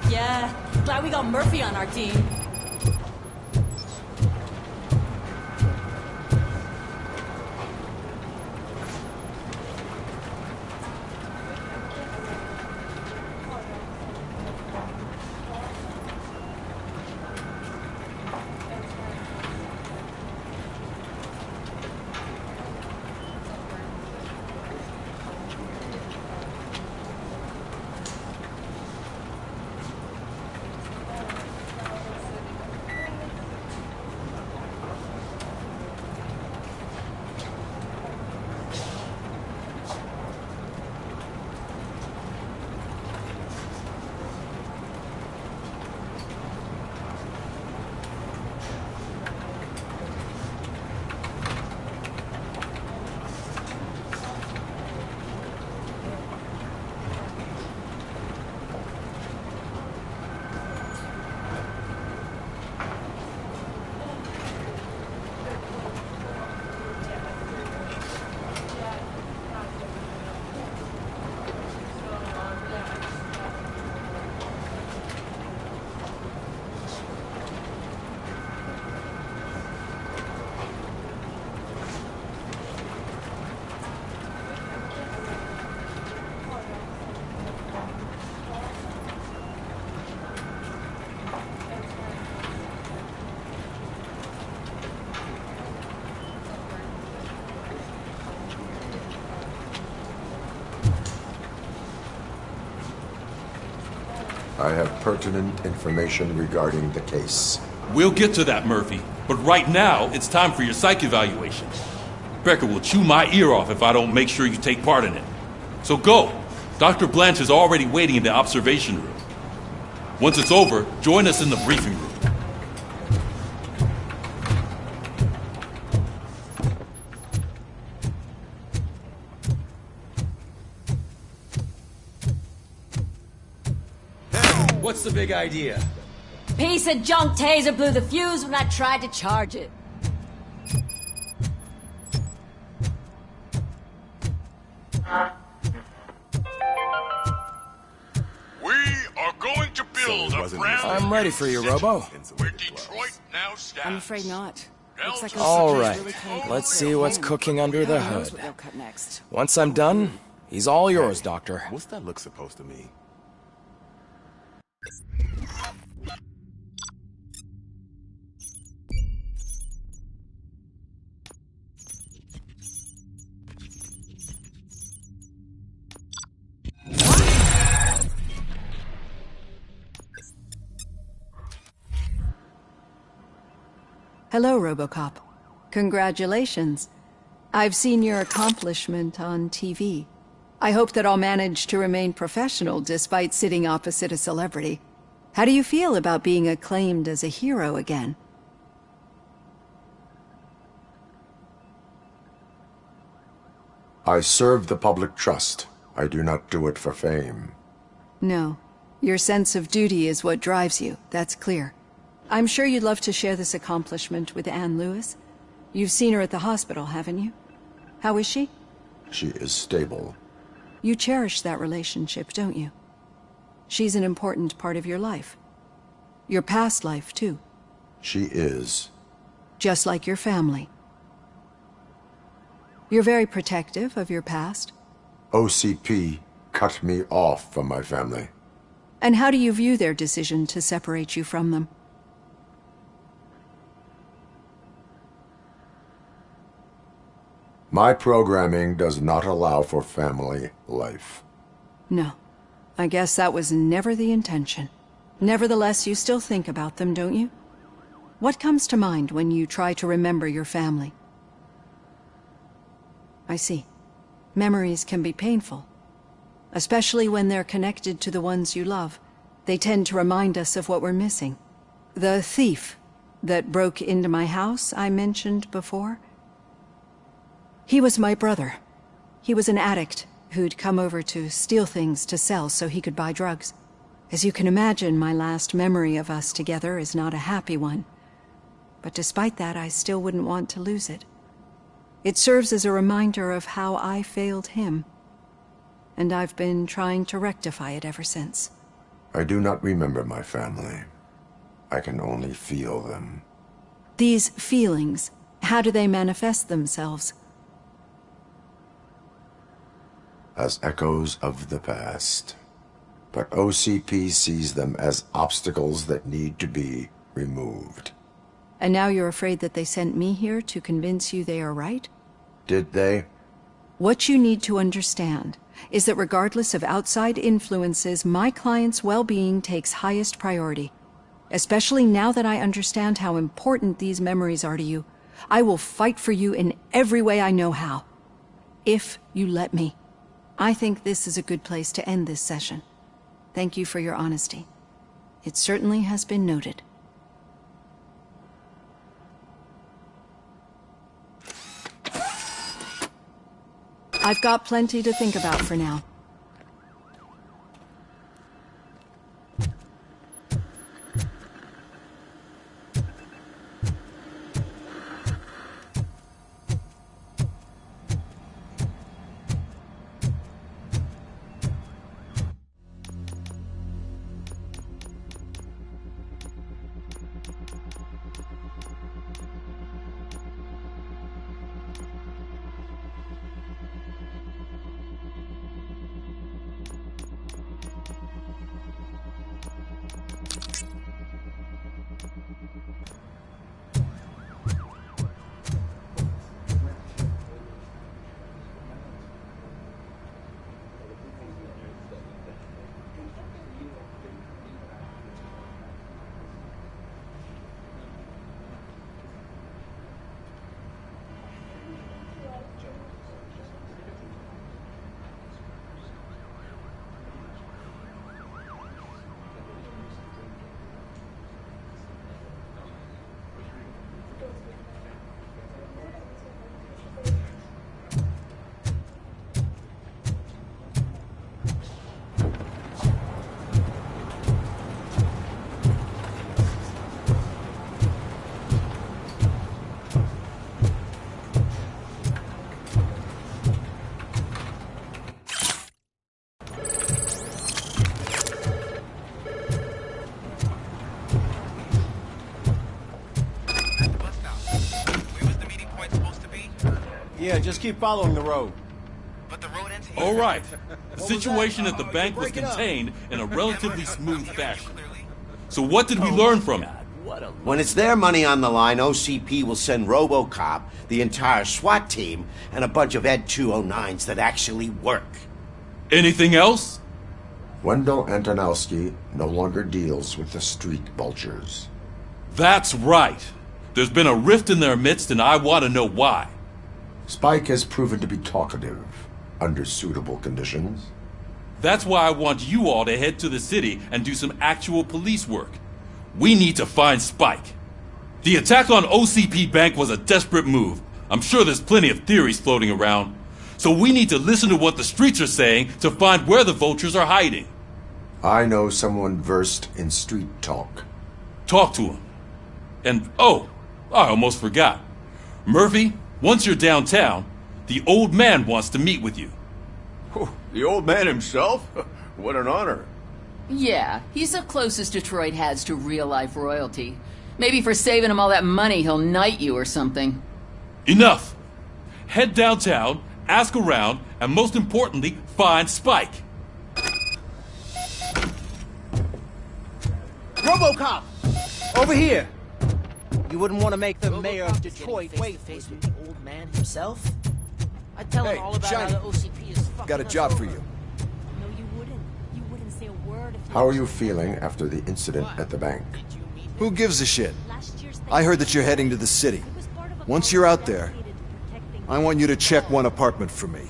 Yeah, glad we got Murphy on our team. I have pertinent information regarding the case. We'll get to that, Murphy. But right now, it's time for your psych evaluation. Becker will chew my ear off if I don't make sure you take part in it. So go. Dr. Blanche is already waiting in the observation room. Once it's over, join us in the briefing room. What's the big idea? Piece of junk taser blew the fuse when I tried to charge it. We are going to build a brand new I'm ready for you, city Robo. where Detroit now stands. I'm afraid not. Looks like All OCP's right, really trying to let's get see their what's own. cooking under the God knows hood. what they'll cut next. Once I'm done, he's all yours, Doctor. What's that look supposed to mean? Hello, Robocop. Congratulations. I've seen your accomplishment on TV. I hope that I'll manage to remain professional despite sitting opposite a celebrity. How do you feel about being acclaimed as a hero again? I serve the public trust. I do not do it for fame. No. Your sense of duty is what drives you, that's clear. I'm sure you'd love to share this accomplishment with Anne Lewis. You've seen her at the hospital, haven't you? How is she? She is stable. You cherish that relationship, don't you? She's an important part of your life. Your past life, too. She is. Just like your family. You're very protective of your past. OCP cut me off from my family. And how do you view their decision to separate you from them? My programming does not allow for family life. No. I guess that was never the intention. Nevertheless, you still think about them, don't you? What comes to mind when you try to remember your family? I see. Memories can be painful. Especially when they're connected to the ones you love. They tend to remind us of what we're missing. The thief that broke into my house I mentioned before? He was my brother. He was an addict who'd come over to steal things to sell so he could buy drugs. As you can imagine, my last memory of us together is not a happy one. But despite that, I still wouldn't want to lose it. It serves as a reminder of how I failed him. and I've been trying to rectify it ever since. I do not remember my family. I can only feel them. These feelings, how do they manifest themselves? As echoes of the past. But OCP sees them as obstacles that need to be removed. And now you're afraid that they sent me here to convince you they are right? Did they? What you need to understand is that regardless of outside influences, my client's well-being takes highest priority. Especially now that I understand how important these memories are to you. I will fight for you in every way I know how. If you let me. I think this is a good place to end this session. Thank you for your honesty. It certainly has been noted. I've got plenty to think about for now. Yeah, just keep following the road. But the road ends here. All right. The situation at the bank was contained in a relatively smooth fashion. So what did we learn from it? When it's their money on the line, OCP will send Robocop, the entire SWAT team, and a bunch of Ed 209s that actually work. Anything else? Wendell Antonowski no longer deals with the street vultures. That's right. There's been a rift in their midst, and I want to know why. Spike has proven to be talkative, under suitable conditions. That's why I want you all to head to the city and do some actual police work. We need to find Spike. The attack on OCP Bank was a desperate move. I'm sure there's plenty of theories floating around. So we need to listen to what the streets are saying to find where the vultures are hiding. I know someone versed in street talk. Talk to him. And, oh, I almost forgot. Murphy, once you're downtown, the old man wants to meet with you. Oh, the old man himself? What an honor. Yeah, he's the closest Detroit has to real-life royalty. Maybe for saving him all that money, he'll knight you or something. Enough! Head downtown, ask around, and most importantly, find Spike. Robocop! Over here! You wouldn't want to make the mayor of Detroit wait face with the old man himself? I'd tell him all about Shiny. how the OCP is fucking Got a us job over. for you. No, you wouldn't. You wouldn't say a word if How are you feeling after the incident at the bank? Who gives a shit? I heard that you're heading to the city. Once you're out there, I want you to check one apartment for me.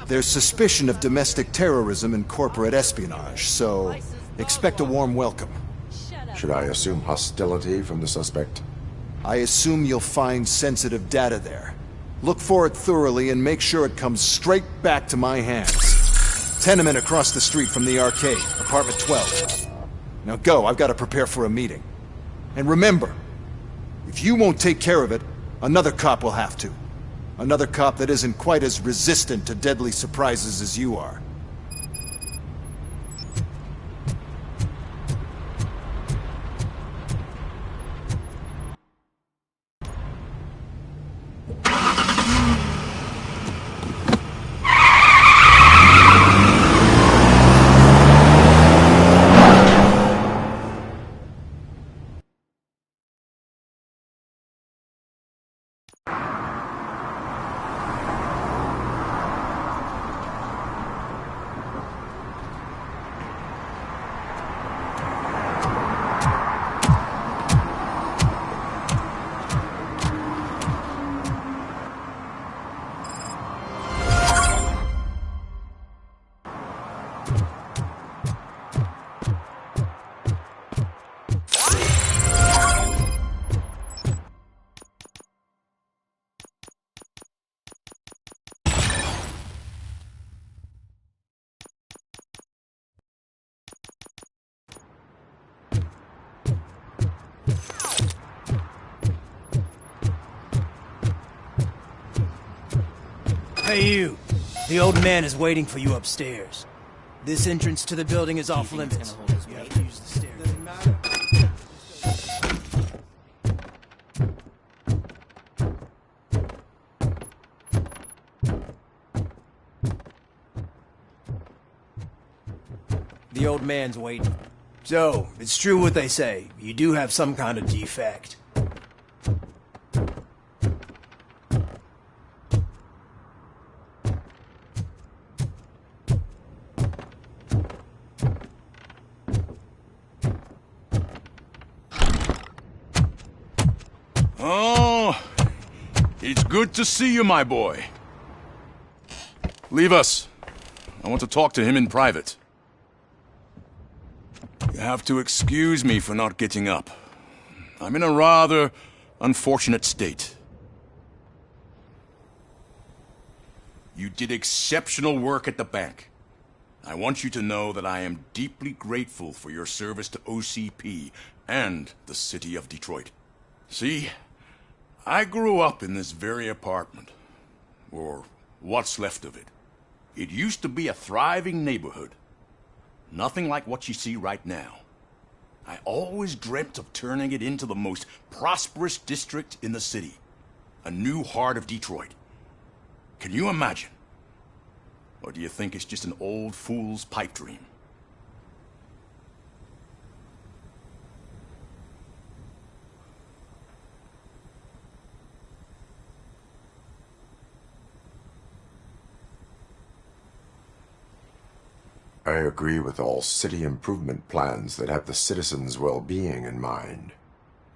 There's suspicion of domestic terrorism and corporate espionage, so expect a warm welcome. Should I assume hostility from the suspect? I assume you'll find sensitive data there. Look for it thoroughly and make sure it comes straight back to my hands. Tenement across the street from the arcade, apartment 12. Now go, I've got to prepare for a meeting. And remember, if you won't take care of it, another cop will have to. Another cop that isn't quite as resistant to deadly surprises as you are. Hey, you. The old man is waiting for you upstairs. This entrance to the building is off limits. You have to use the stairs. Doesn't matter. The old man's waiting. So, it's true what they say. You do have some kind of defect. Oh, it's good to see you, my boy. Leave us. I want to talk to him in private. You have to excuse me for not getting up. I'm in a rather unfortunate state. You did exceptional work at the bank. I want you to know that I am deeply grateful for your service to OCP and the city of Detroit. See, I grew up in this very apartment, or what's left of it. It used to be a thriving neighborhood. Nothing like what you see right now. I always dreamt of turning it into the most prosperous district in the city. A new heart of Detroit. Can you imagine? Or do you think it's just an old fool's pipe dream? I agree with all city improvement plans that have the citizens' well-being in mind.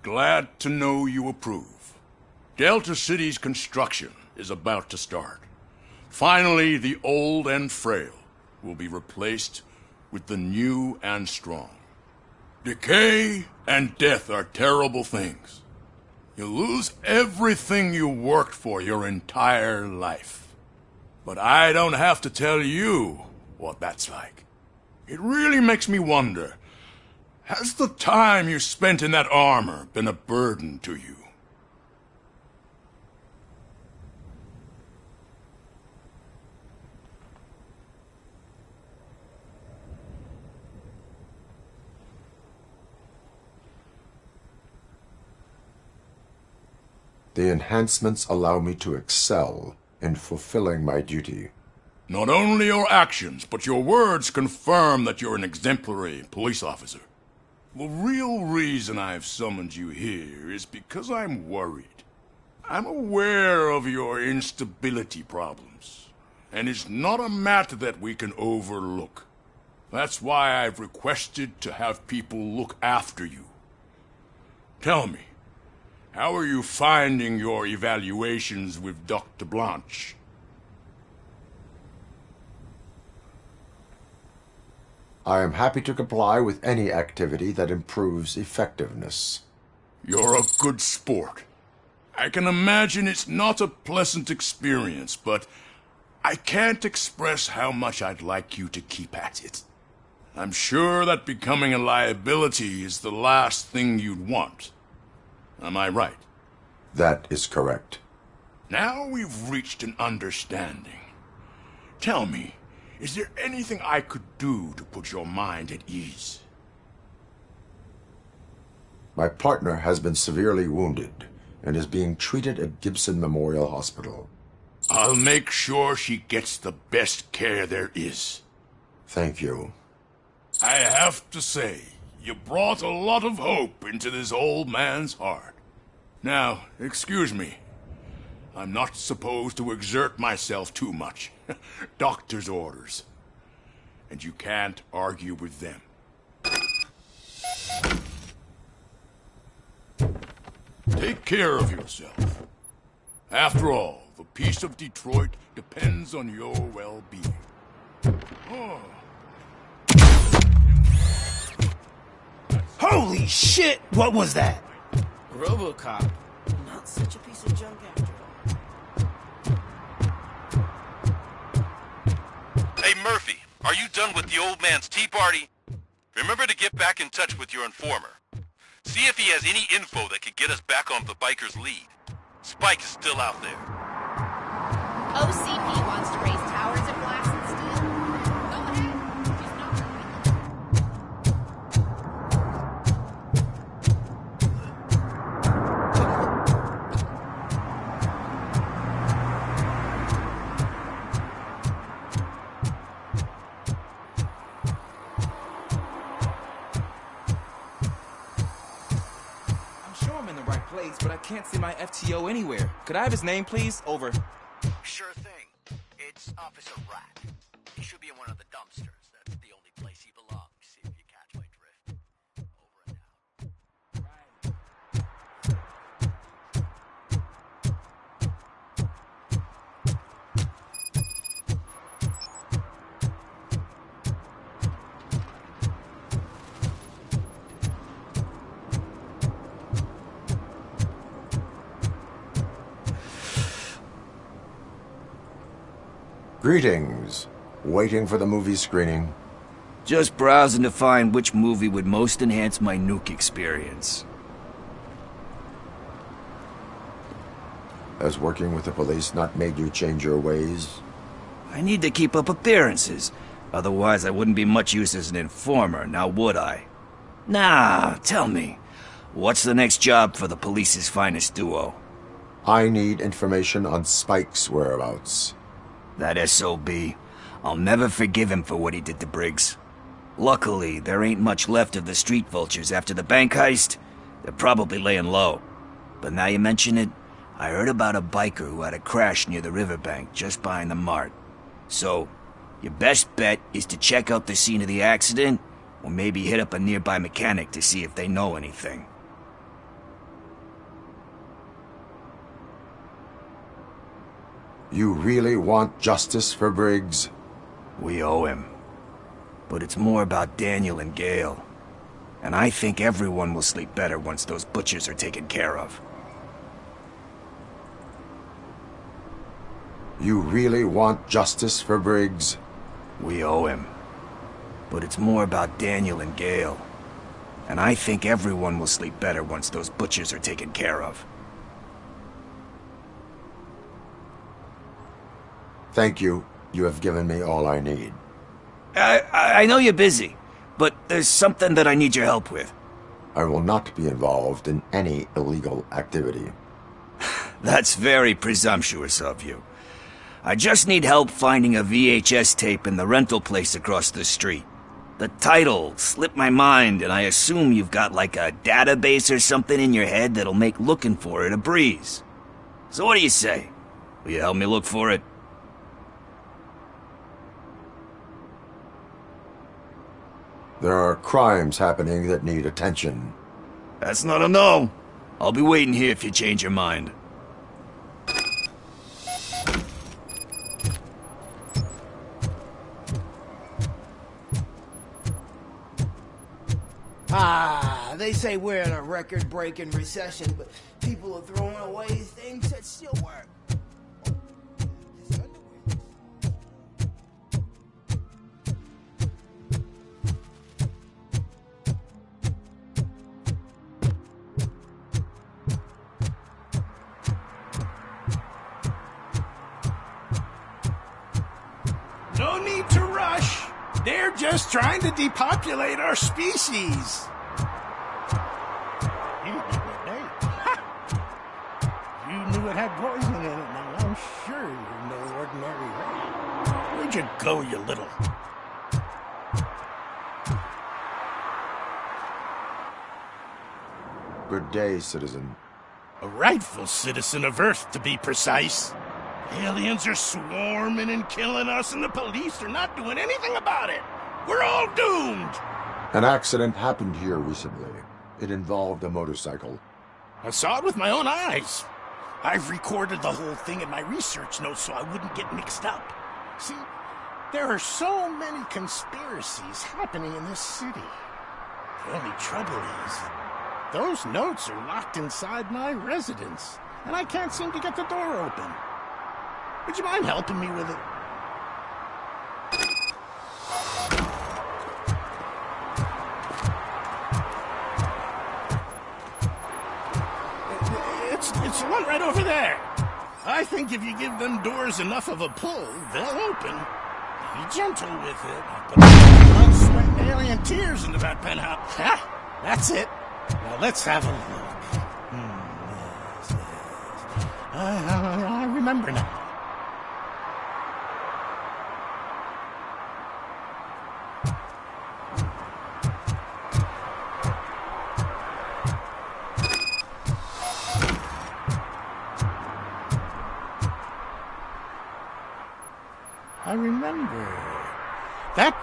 Glad to know you approve. Delta City's construction is about to start. Finally, the old and frail will be replaced with the new and strong. Decay and death are terrible things. You lose everything you worked for your entire life. But I don't have to tell you what that's like. It really makes me wonder, has the time you spent in that armor been a burden to you? The enhancements allow me to excel in fulfilling my duty. Not only your actions, but your words confirm that you're an exemplary police officer. The real reason I've summoned you here is because I'm worried. I'm aware of your instability problems, and it's not a matter that we can overlook. That's why I've requested to have people look after you. Tell me, how are you finding your evaluations with Dr. Blanche? I am happy to comply with any activity that improves effectiveness. You're a good sport. I can imagine it's not a pleasant experience, but I can't express how much I'd like you to keep at it. I'm sure that becoming a liability is the last thing you'd want. Am I right? That is correct. Now we've reached an understanding. Tell me, is there anything I could do to put your mind at ease? My partner has been severely wounded and is being treated at Gibson Memorial Hospital. I'll make sure she gets the best care there is. Thank you. I have to say, you brought a lot of hope into this old man's heart. Now, excuse me. I'm not supposed to exert myself too much. Doctor's orders. And you can't argue with them. Take care of yourself. After all, the peace of Detroit depends on your well-being. Oh. Holy shit! What was that? Robocop. Not such a piece of junk after all. Hey, Murphy, are you done with the old man's tea party? Remember to get back in touch with your informer. See if he has any info that could get us back on the biker's lead. Spike is still out there. OCP place, but I can't see my FTO anywhere. Could I have his name, please? Over. Sure thing. It's Officer Rat. He should be in one of the dumpsters. That's the only place he belongs, if you catch my drift. Over and out. Greetings. Waiting for the movie screening? Just browsing to find which movie would most enhance my nuke experience. Has working with the police not made you change your ways? I need to keep up appearances. Otherwise, I wouldn't be much use as an informer, now would I? Nah, tell me. What's the next job for the police's finest duo? I need information on Spike's whereabouts. That SOB. I'll never forgive him for what he did to Briggs. Luckily, there ain't much left of the street vultures after the bank heist. They're probably laying low. But now you mention it, I heard about a biker who had a crash near the riverbank just behind the mart. So, your best bet is to check out the scene of the accident, or maybe hit up a nearby mechanic to see if they know anything. You really want justice for Briggs? We owe him. But it's more about Daniel and Gale. And I think everyone will sleep better once those butchers are taken care of. You really want justice for Briggs? We owe him. But it's more about Daniel and Gale. And I think everyone will sleep better once those butchers are taken care of. Thank you. You have given me all I need. I know you're busy, but there's something that I need your help with. I will not be involved in any illegal activity. That's very presumptuous of you. I just need help finding a VHS tape in the rental place across the street. The title slipped my mind, and I assume you've got like a database or something in your head that'll make looking for it a breeze. So what do you say? Will you help me look for it? There are crimes happening that need attention. That's not a no. I'll be waiting here if you change your mind. They say we're in a record-breaking recession, but people are throwing away things that still work. No need to rush. They're just trying to depopulate our species. You knew it had poison in it. Now I'm sure you're no ordinary rat. Where'd you go, you little... Good day, citizen. A rightful citizen of Earth, to be precise. Aliens are swarming and killing us, and the police are not doing anything about it. We're all doomed. An accident happened here recently. It involved a motorcycle. I saw it with my own eyes. I've recorded the whole thing in my research notes so I wouldn't get mixed up. See, there are so many conspiracies happening in this city. The only trouble is, those notes are locked inside my residence, and I can't seem to get the door open. Would you mind helping me with it? It's the one right over there. I think if you give them doors enough of a pull, they'll open. Be gentle with it. But I'm sweating alien tears into that penthouse. Ha! That's it. Now let's have a look. Yes. I remember now.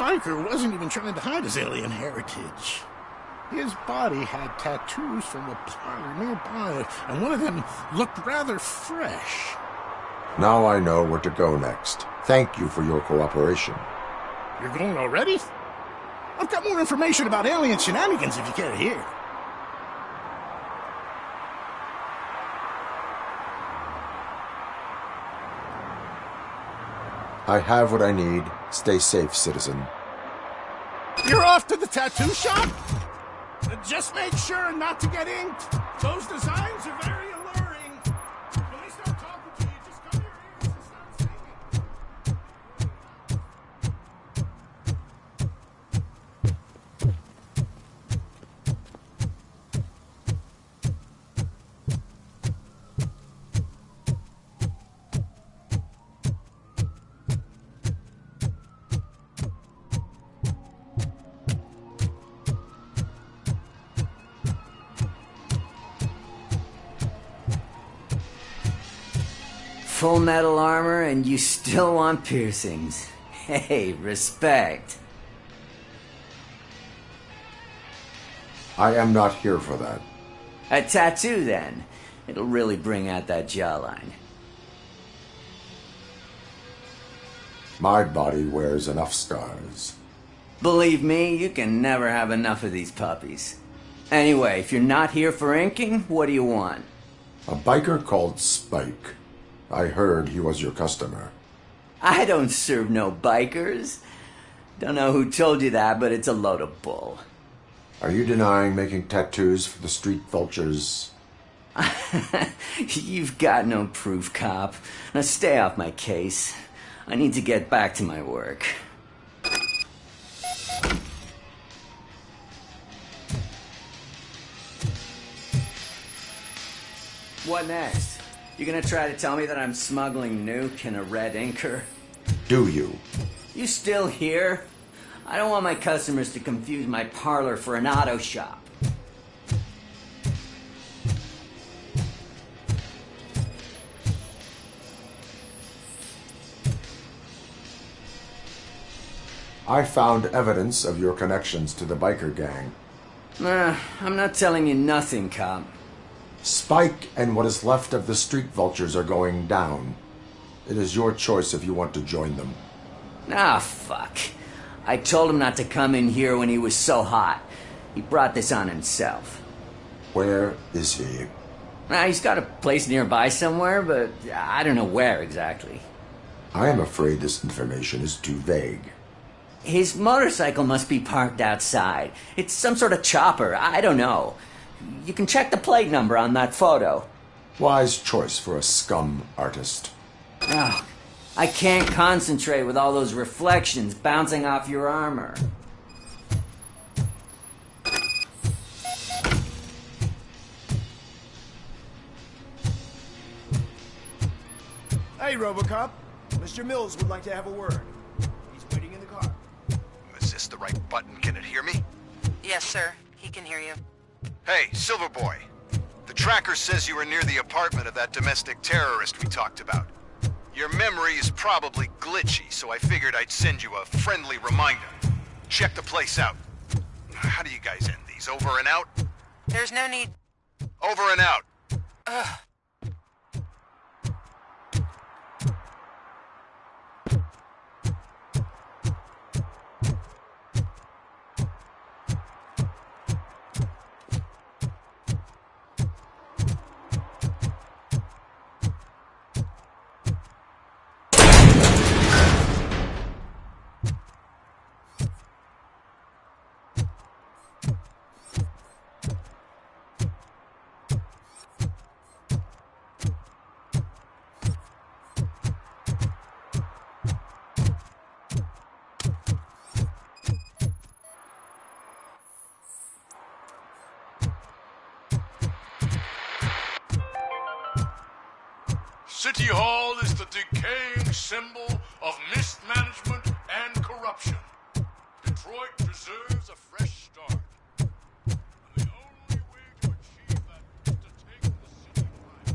biker wasn't even trying to hide his alien heritage. His body had tattoos from a parlor nearby, and one of them looked rather fresh. Now I know where to go next. Thank you for your cooperation. You're going already? I've got more information about alien shenanigans if you care to hear. I have what I need. Stay safe, citizen. You're off to the tattoo shop? Just make sure not to get inked. Those designs are very alluring. When they start talking to you, just cover your ears and start Full metal armor and you still want piercings. Hey, respect. I am not here for that. A tattoo, then. It'll really bring out that jawline. My body wears enough scars. Believe me, you can never have enough of these puppies. Anyway, if you're not here for inking, what do you want? A biker called Spike. I heard he was your customer. I don't serve no bikers. Don't know who told you that, but it's a load of bull. Are you denying making tattoos for the street vultures? You've got no proof, cop. Now stay off my case. I need to get back to my work. What next? You gonna try to tell me that I'm smuggling nuke in a red inker? Do you? You still here? I don't want my customers to confuse my parlor for an auto shop. I found evidence of your connections to the biker gang. I'm not telling you nothing, cop. Spike and what is left of the street vultures are going down. It is your choice if you want to join them. Ah, fuck. I told him not to come in here when he was so hot. He brought this on himself. Where is he? He's got a place nearby somewhere, but I don't know where exactly. I am afraid this information is too vague. His motorcycle must be parked outside. It's some sort of chopper. I don't know. You can check the plate number on that photo. Wise choice for a scum artist. Oh, I can't concentrate with all those reflections bouncing off your armor. Hey, Robocop. Mr. Mills would like to have a word. He's waiting in the car. Is this the right button? Can it hear me? Yes, sir. He can hear you. Hey, Silverboy. The tracker says you were near the apartment of that domestic terrorist we talked about. Your memory is probably glitchy, so I figured I'd send you a friendly reminder. Check the place out. How do you guys end these? Over and out? There's no need. Over and out. Ugh. City Hall is the decaying symbol of mismanagement and corruption. Detroit deserves a fresh start. And the only way to achieve that is to take the city by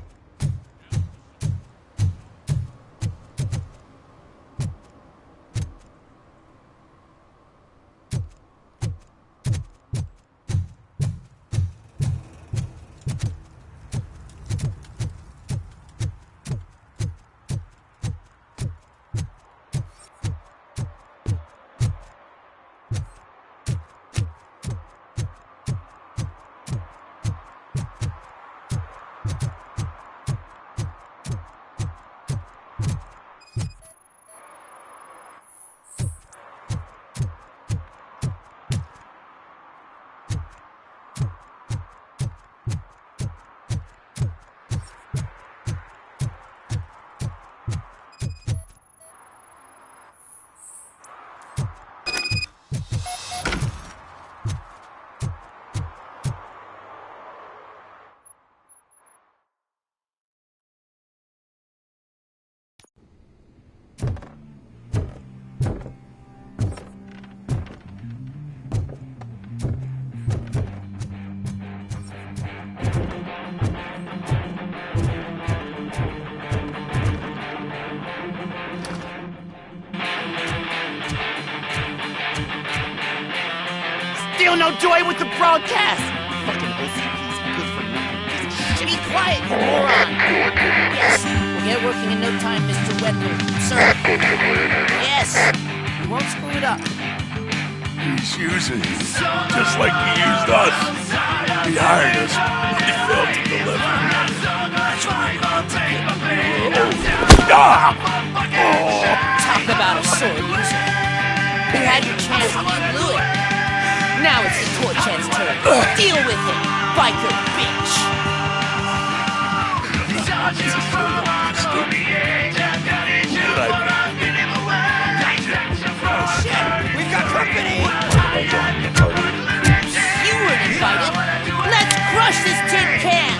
feel no joy with the broadcast. Fucking OCP's good for nothing piece of shit. Be quiet, you moron. Yes, we'll get working in no time, Mr. Wedler. Sir. Yes. We won't screw it up. He's using you, just like he used us. He hired us, he failed to deliver. That's why we Talk about a sore loser. You had your chance and you blew it. Now it's the Torchhead's turn. Deal with it, biker bitch. We've got company! You weren't invited. Let's crush this tin can!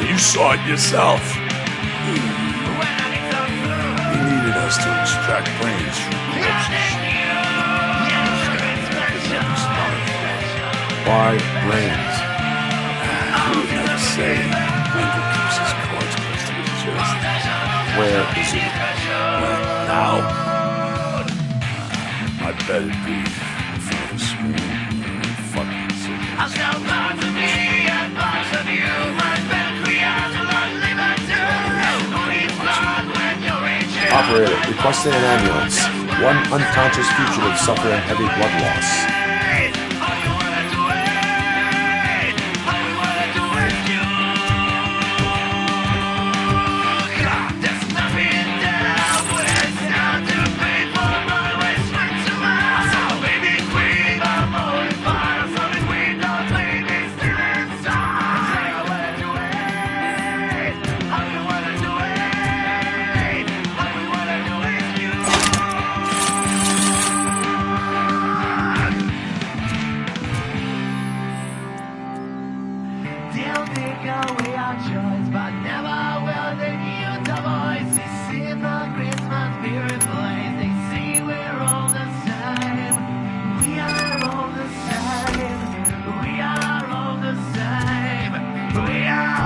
You saw it yourself. He needed us to extract brains from corpses. Why brains? He would never say. Michael keeps his cards close to his chest. Where is he? Now? I bet it'd be in front of a smooth fucking city. Operator, requesting an ambulance. One unconscious fugitive suffering heavy blood loss.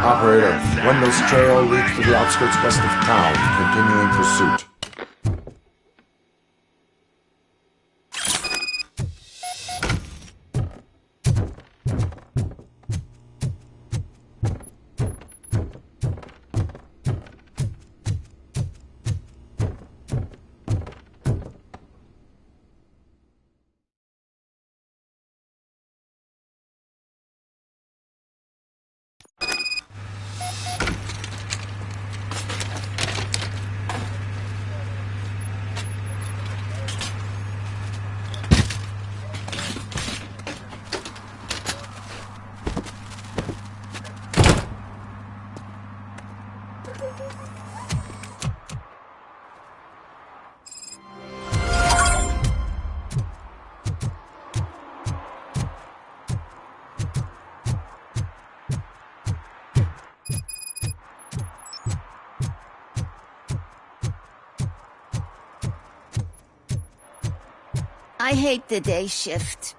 Operator, Wendell's trail leads to the outskirts west of town, continuing pursuit. I hate the day shift.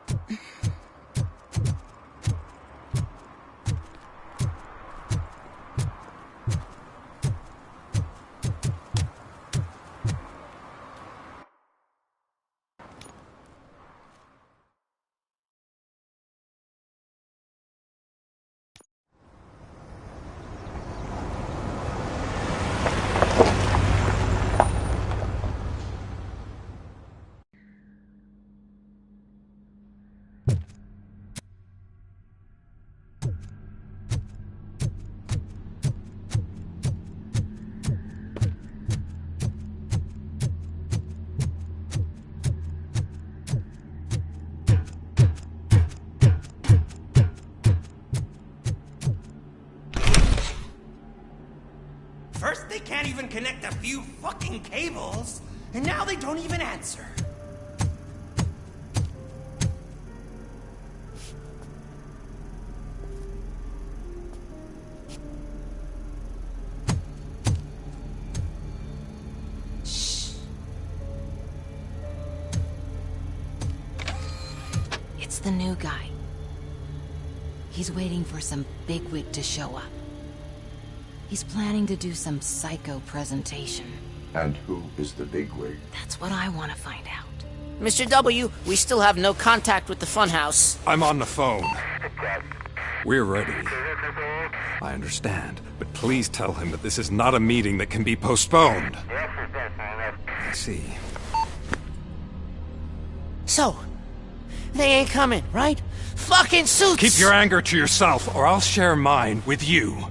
They can't even connect a few fucking cables. And now they don't even answer. It's the new guy. He's waiting for some bigwig to show up. He's planning to do some psycho presentation. And who is the bigwig? That's what I want to find out. Mr. W, we still have no contact with the funhouse. I'm on the phone. We're ready. I understand, but please tell him that this is not a meeting that can be postponed. I see. So, they ain't coming, right? Fucking suits! Keep your anger to yourself, or I'll share mine with you.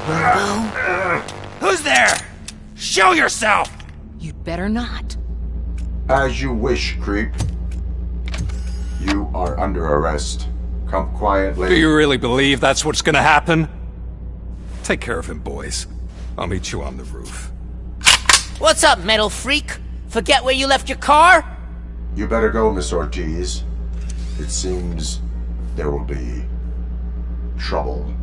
Robo? Who's there? Show yourself! You'd better not. As you wish, creep. You are under arrest. Come quietly. Do you really believe that's what's gonna happen? Take care of him, boys. I'll meet you on the roof. What's up, metal freak? Forget where you left your car? You better go, Miss Ortiz. It seems there will be trouble.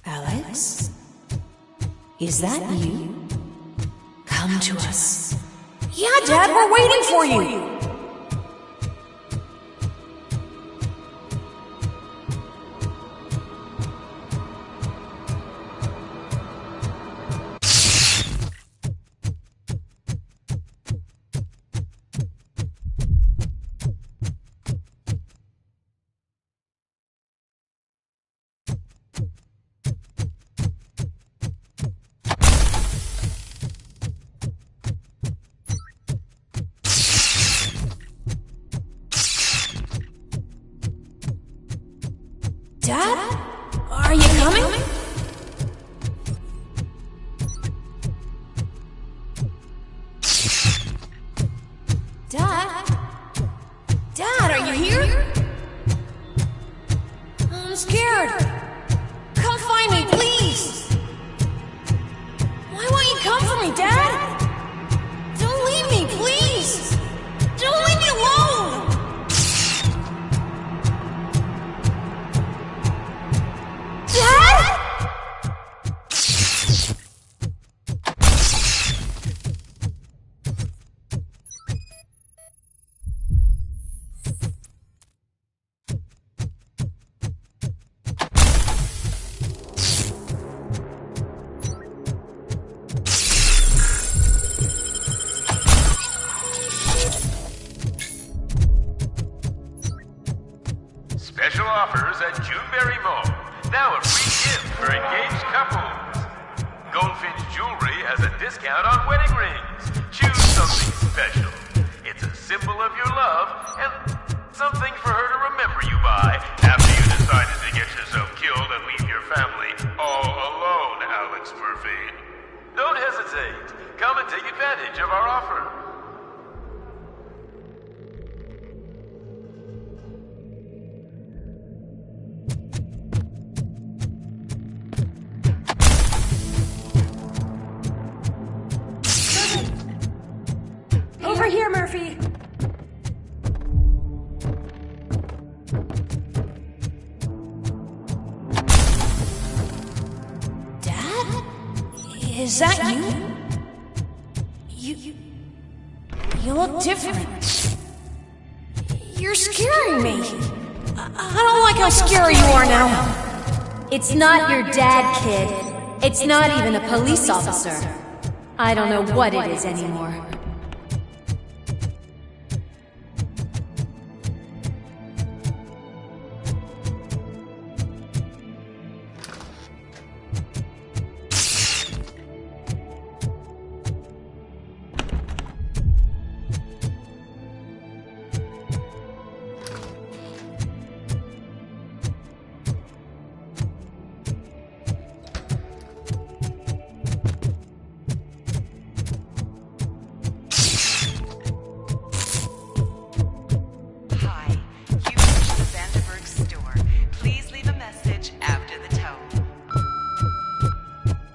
Alex? Is that you? Come to us. Yeah, Dad, we're waiting for you. Dad? Are you coming? Dad? Dad, are you here? I'm scared. Come find me, please. Why won't you come for me, Dad? Don't leave me, please. Don't leave me alone. Dad? Special offers at Juneberry Mall. Now a free gift for engaged couples. Goldfinch Jewelry has a discount on wedding rings. Choose something special. It's a symbol of your love and something for her to remember you by after you decided to get yourself killed and leave your family all alone, Alex Murphy. Don't hesitate. Come and take advantage of our offer. Over here, Murphy. Dad? Is that you? You look different. You're scaring me. I don't like how scary you are now. It's not your dad, kid. It's not even a police officer. I don't know what it is anymore.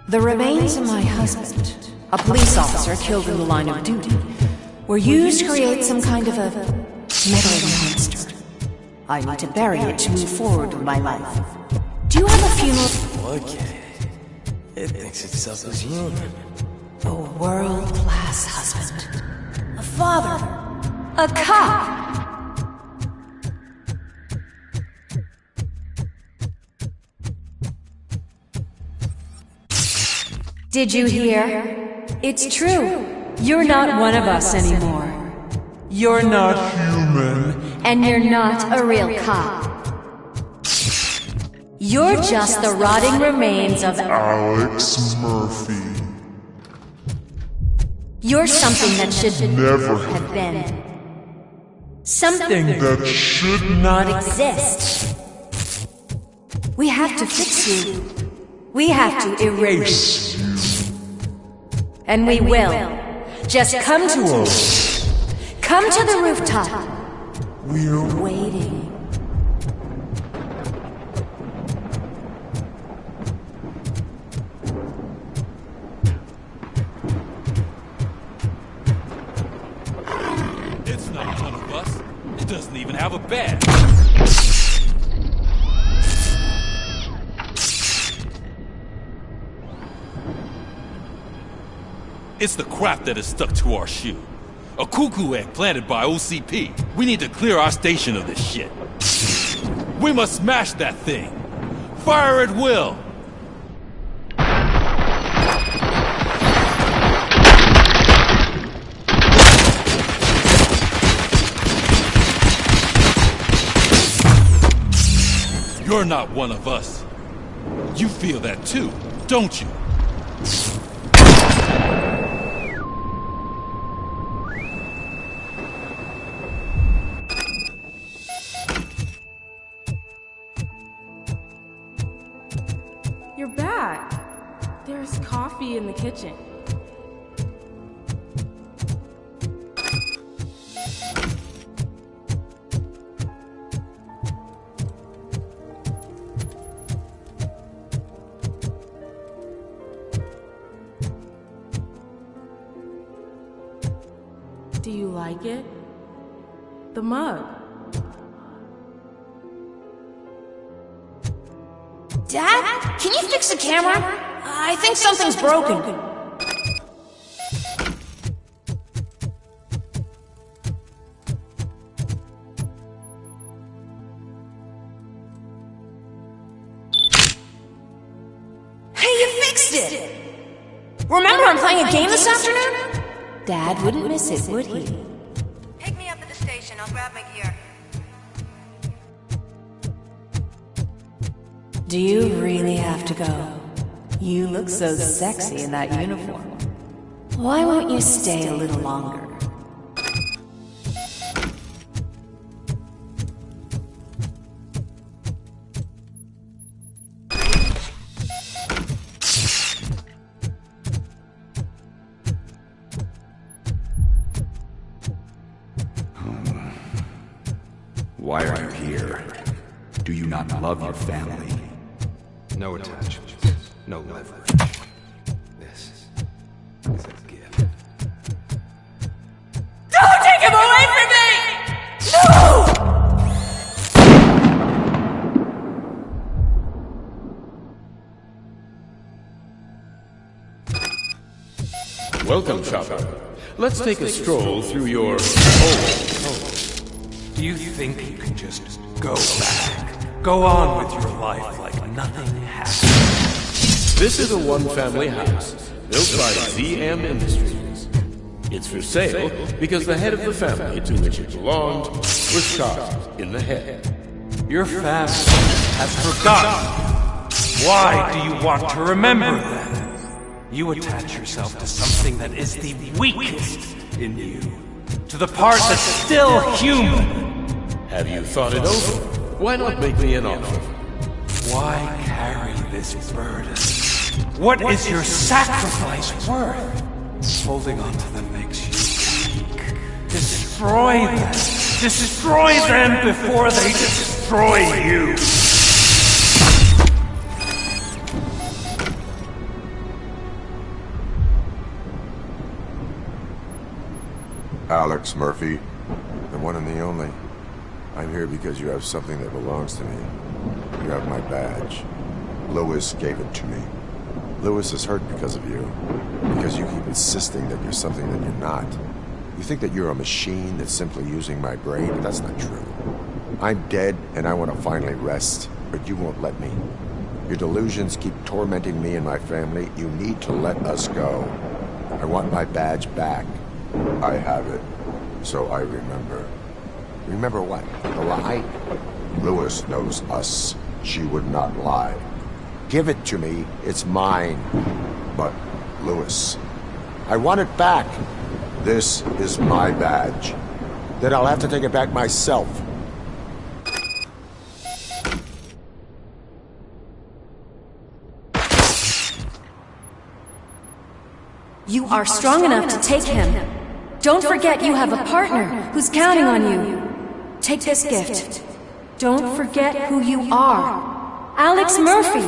The remains of my husband, a police officer killed in the line of duty, were used to create some kind of a meddling monster. I need to bury it to move forward with my life. Do you have a funeral? Okay. It thinks itself as human. A world-class husband. A father. A cop. Did you hear? It's true. You're not one of us anymore. You're not human. And you're not a real cop. You're just the rotting remains of Alex Murphy. You're something that should Never have been. Something that should not exist. We have to fix you. We have to erase you. And we will. Just come to us. Come to the rooftop. We're waiting. It's not one of us. It doesn't even have a badge. It's the crap that is stuck to our shoe. A cuckoo egg planted by OCP. We need to clear our station of this shit. We must smash that thing. Fire at will. You're not one of us. You feel that too, don't you? You're back. There's coffee in the kitchen. Do you like it? The mug. Dad? Can you fix the camera? I think something's broken. Hey, you fixed it! Remember I'm playing a game this afternoon? Dad wouldn't miss it, would he? Pick me up at the station. I'll grab my gear. Do you really have to go? You look so sexy in that uniform. Why won't you stay a little longer? Why are you here? Do you not love your family? No attachments. No leverage. This is a gift. Don't take him away from me! No! Welcome, Chopper. Let's take a stroll through your home. Do you think you can just go back? Go on with your life like nothing happened? This is a one-family house built by ZM Industries. It's for sale because the head of the family to which it belonged was shot in the head. Your family has forgotten. Why do you want to remember that? You attach yourself to something that is the weakest in you. To the part that's still human. Have you thought it over? Why not make me an offer? Why carry this burden? What is your sacrifice worth? Holding on to them makes you weak. Destroy them. Destroy them before they destroy you. Alex Murphy, the one and the only. I'm here because you have something that belongs to me. You have my badge. Lewis gave it to me. Lewis is hurt because of you. Because you keep insisting that you're something that you're not. You think that you're a machine that's simply using my brain, but that's not true. I'm dead, and I want to finally rest, but you won't let me. Your delusions keep tormenting me and my family. You need to let us go. I want my badge back. I have it, so I remember. Remember what? The lie? Lewis knows us. She would not lie. Give it to me. It's mine. But, Lewis, I want it back. This is my badge. Then I'll have to take it back myself. You are strong enough to take him. Don't forget you have a partner who's counting on you. Take this gift. Don't forget who you are. Alex Murphy.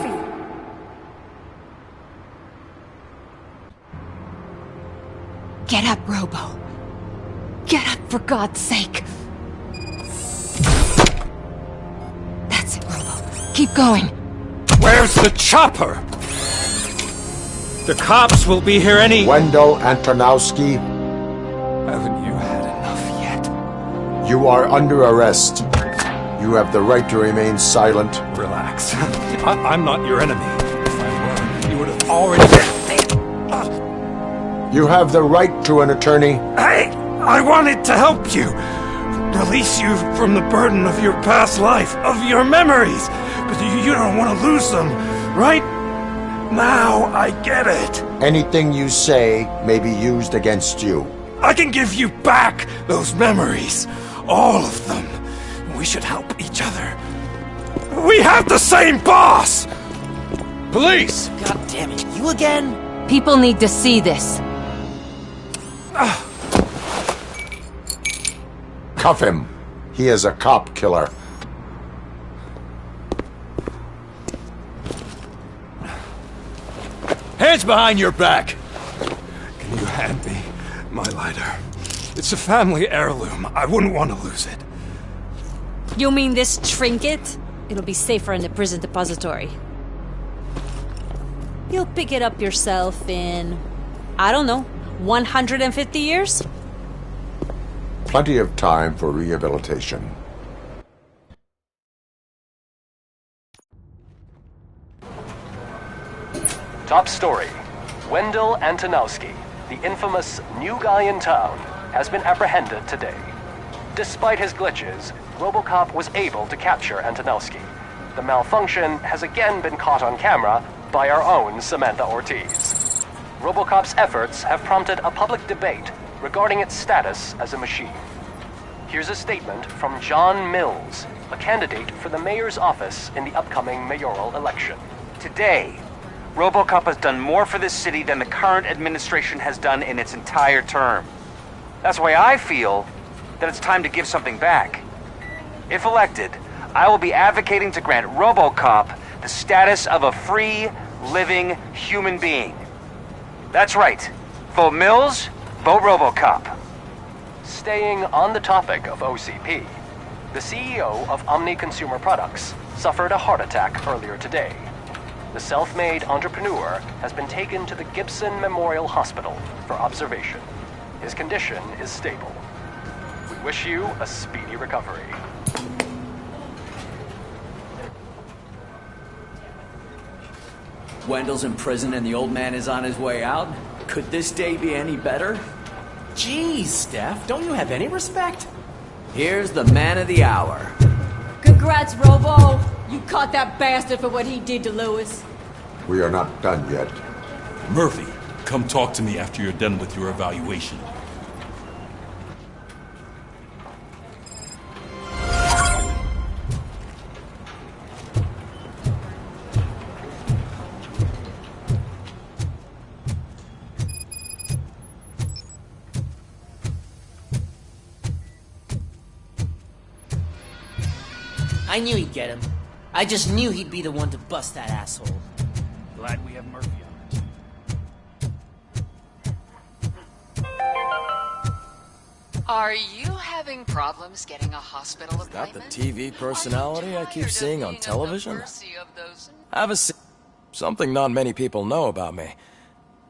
Get up, Robo. Get up, for God's sake. That's it, Robo. Keep going. Where's the chopper? The cops will be here any... Wendell Antonowski. Haven't you had enough yet? You are under arrest. You have the right to remain silent. Relax. I'm not your enemy. If I were, you would have already... You have the right to an attorney. I wanted to help you. Release you from the burden of your past life, of your memories. But you don't want to lose them, right? Now I get it. Anything you say may be used against you. I can give you back those memories. All of them. We should help each other. We have the same boss! Police! God damn it, you again? People need to see this. Cuff him. He is a cop killer. Hands behind your back! Can you hand me my lighter? It's a family heirloom. I wouldn't want to lose it. You mean this trinket? It'll be safer in the prison depository. You'll pick it up yourself in, I don't know, 150 years? Plenty of time for rehabilitation. Top story. Wendell Antonowski, the infamous new guy in town, has been apprehended today. Despite his glitches, Robocop was able to capture Antonowski. The malfunction has again been caught on camera by our own Samantha Ortiz. Robocop's efforts have prompted a public debate regarding its status as a machine. Here's a statement from John Mills, a candidate for the mayor's office in the upcoming mayoral election. Today, Robocop has done more for this city than the current administration has done in its entire term. That's why I feel that it's time to give something back. If elected, I will be advocating to grant Robocop the status of a free, living human being. That's right. Vote Mills, vote Robocop. Staying on the topic of OCP, the CEO of Omni Consumer Products suffered a heart attack earlier today. The self-made entrepreneur has been taken to the Gibson Memorial Hospital for observation. His condition is stable. We wish you a speedy recovery. Wendell's in prison and the old man is on his way out? Could this day be any better? Jeez, Steph, don't you have any respect? Here's the man of the hour. Congrats, Robo! You caught that bastard for what he did to Lewis. We are not done yet. Murphy, come talk to me after you're done with your evaluation. I knew he'd get him. I just knew he'd be the one to bust that asshole. Glad we have Murphy on. Are you having problems getting a hospital appointment? That the TV personality I keep seeing on television? Have a seat. Something not many people know about me.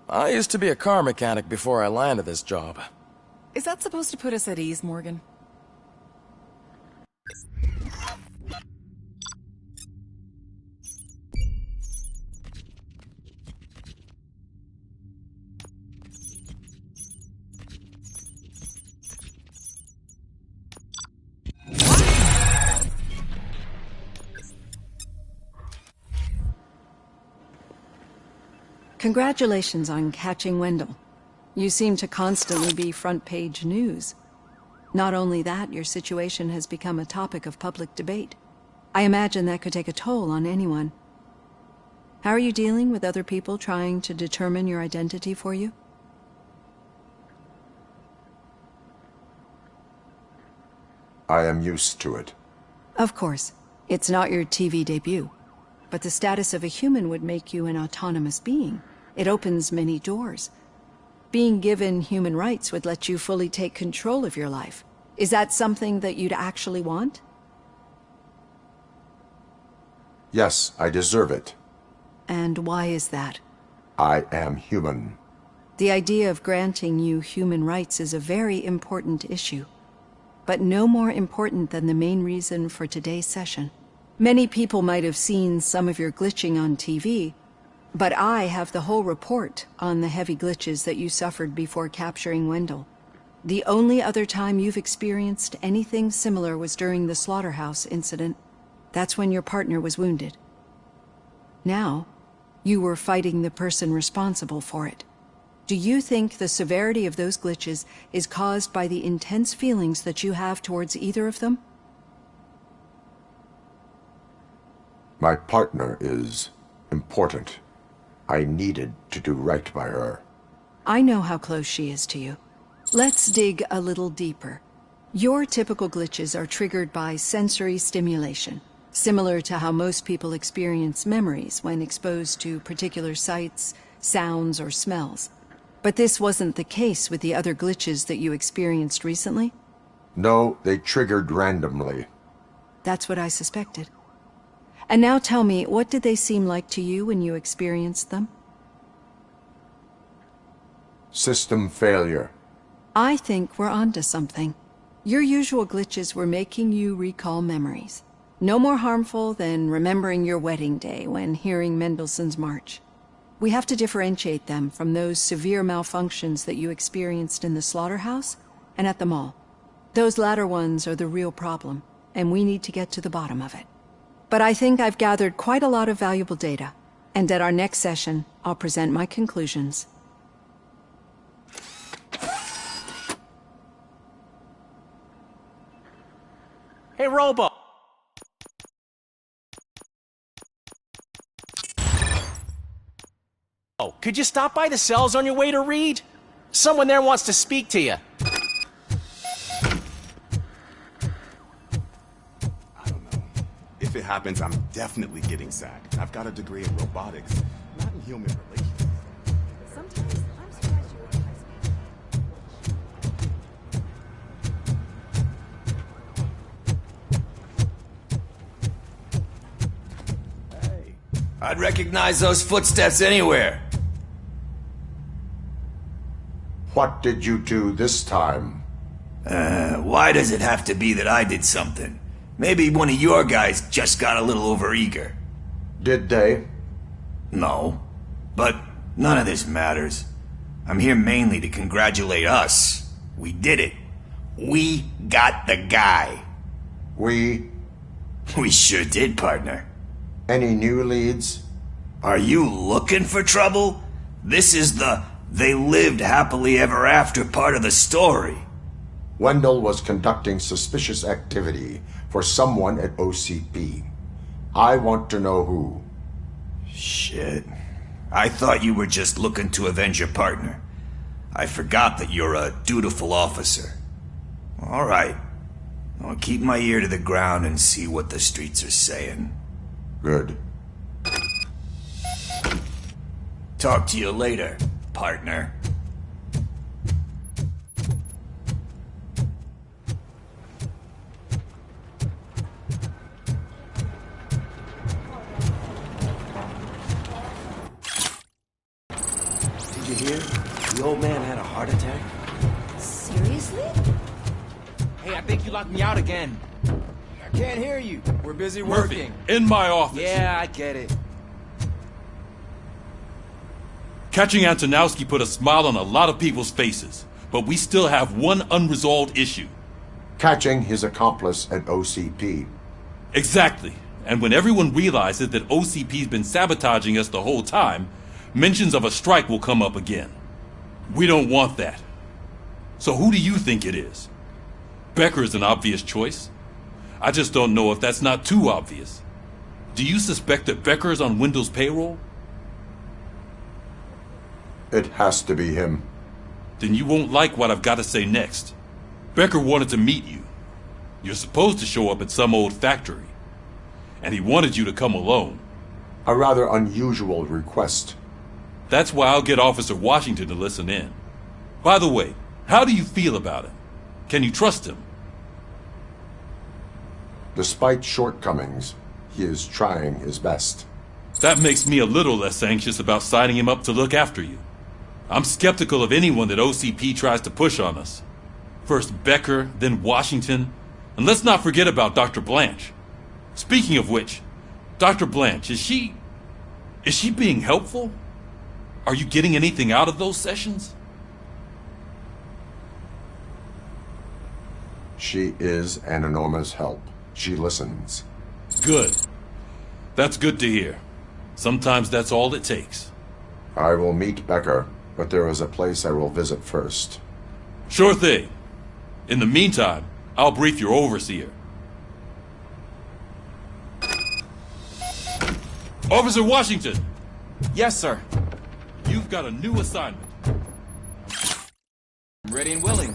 I used to be a car mechanic before I landed this job. Is that supposed to put us at ease, Morgan? Congratulations on catching Wendell. You seem to constantly be front-page news. Not only that, your situation has become a topic of public debate. I imagine that could take a toll on anyone. How are you dealing with other people trying to determine your identity for you? I am used to it. Of course. It's not your TV debut. But the status of a human would make you an autonomous being. It opens many doors. Being given human rights would let you fully take control of your life. Is that something that you'd actually want? Yes, I deserve it. And why is that? I am human. The idea of granting you human rights is a very important issue. But no more important than the main reason for today's session. Many people might have seen some of your glitching on TV, but I have the whole report on the heavy glitches that you suffered before capturing Wendell. The only other time you've experienced anything similar was during the slaughterhouse incident. That's when your partner was wounded. Now, you were fighting the person responsible for it. Do you think the severity of those glitches is caused by the intense feelings that you have towards either of them? My partner is important. I needed to do right by her. I know how close she is to you. Let's dig a little deeper. Your typical glitches are triggered by sensory stimulation, similar to how most people experience memories when exposed to particular sights, sounds, or smells. But this wasn't the case with the other glitches that you experienced recently? No, they triggered randomly. That's what I suspected. And now tell me, what did they seem like to you when you experienced them? System failure. I think we're onto something. Your usual glitches were making you recall memories. No more harmful than remembering your wedding day when hearing Mendelssohn's March. We have to differentiate them from those severe malfunctions that you experienced in the slaughterhouse and at the mall. Those latter ones are the real problem, and we need to get to the bottom of it. But I think I've gathered quite a lot of valuable data, and at our next session, I'll present my conclusions. Hey, Robo! Oh, could you stop by the cells on your way to read? Someone there wants to speak to you. if it happens, I'm definitely getting sacked. I've got a degree in robotics, not in human relations. Sometimes I'm surprised you were in high school. I'd recognize those footsteps anywhere. What did you do this time? Why does it have to be that I did something? Maybe one of your guys just got a little overeager. Did they? No. But none of this matters. I'm here mainly to congratulate us. We did it. We got the guy. We sure did, partner. Any new leads? Are you looking for trouble? This is the "they lived happily ever after" part of the story. Wendell was conducting suspicious activity for someone at OCP. I want to know who. Shit. I thought you were just looking to avenge your partner. I forgot that you're a dutiful officer. All right. I'll keep my ear to the ground and see what the streets are saying. Good. Talk to you later, partner. Did you hear? The old man had a heart attack. Seriously? Hey, I think you locked me out again. I can't hear you. We're busy Murphy, working. in my office. Yeah, I get it. Catching Antonowski put a smile on a lot of people's faces, but we still have one unresolved issue. Catching his accomplice at OCP. Exactly. And when everyone realizes that OCP's been sabotaging us the whole time, mentions of a strike will come up again. We don't want that. So who do you think it is? Becker is an obvious choice. I just don't know if that's not too obvious. Do you suspect that Becker is on Wendell's payroll? It has to be him. Then you won't like what I've got to say next. Becker wanted to meet you. You're supposed to show up at some old factory. And he wanted you to come alone. A rather unusual request. That's why I'll get Officer Washington to listen in. By the way, how do you feel about him? Can you trust him? Despite shortcomings, he is trying his best. That makes me a little less anxious about signing him up to look after you. I'm skeptical of anyone that OCP tries to push on us. First Becker, then Washington, and let's not forget about Dr. Blanche. Speaking of which, Dr. Blanche, is she being helpful? Are you getting anything out of those sessions? She is an enormous help. She listens. Good. That's good to hear. Sometimes that's all it takes. I will meet Becker, but there is a place I will visit first. Sure thing. In the meantime, I'll brief your overseer. Officer Washington! Yes, sir. You've got a new assignment. Ready and willing.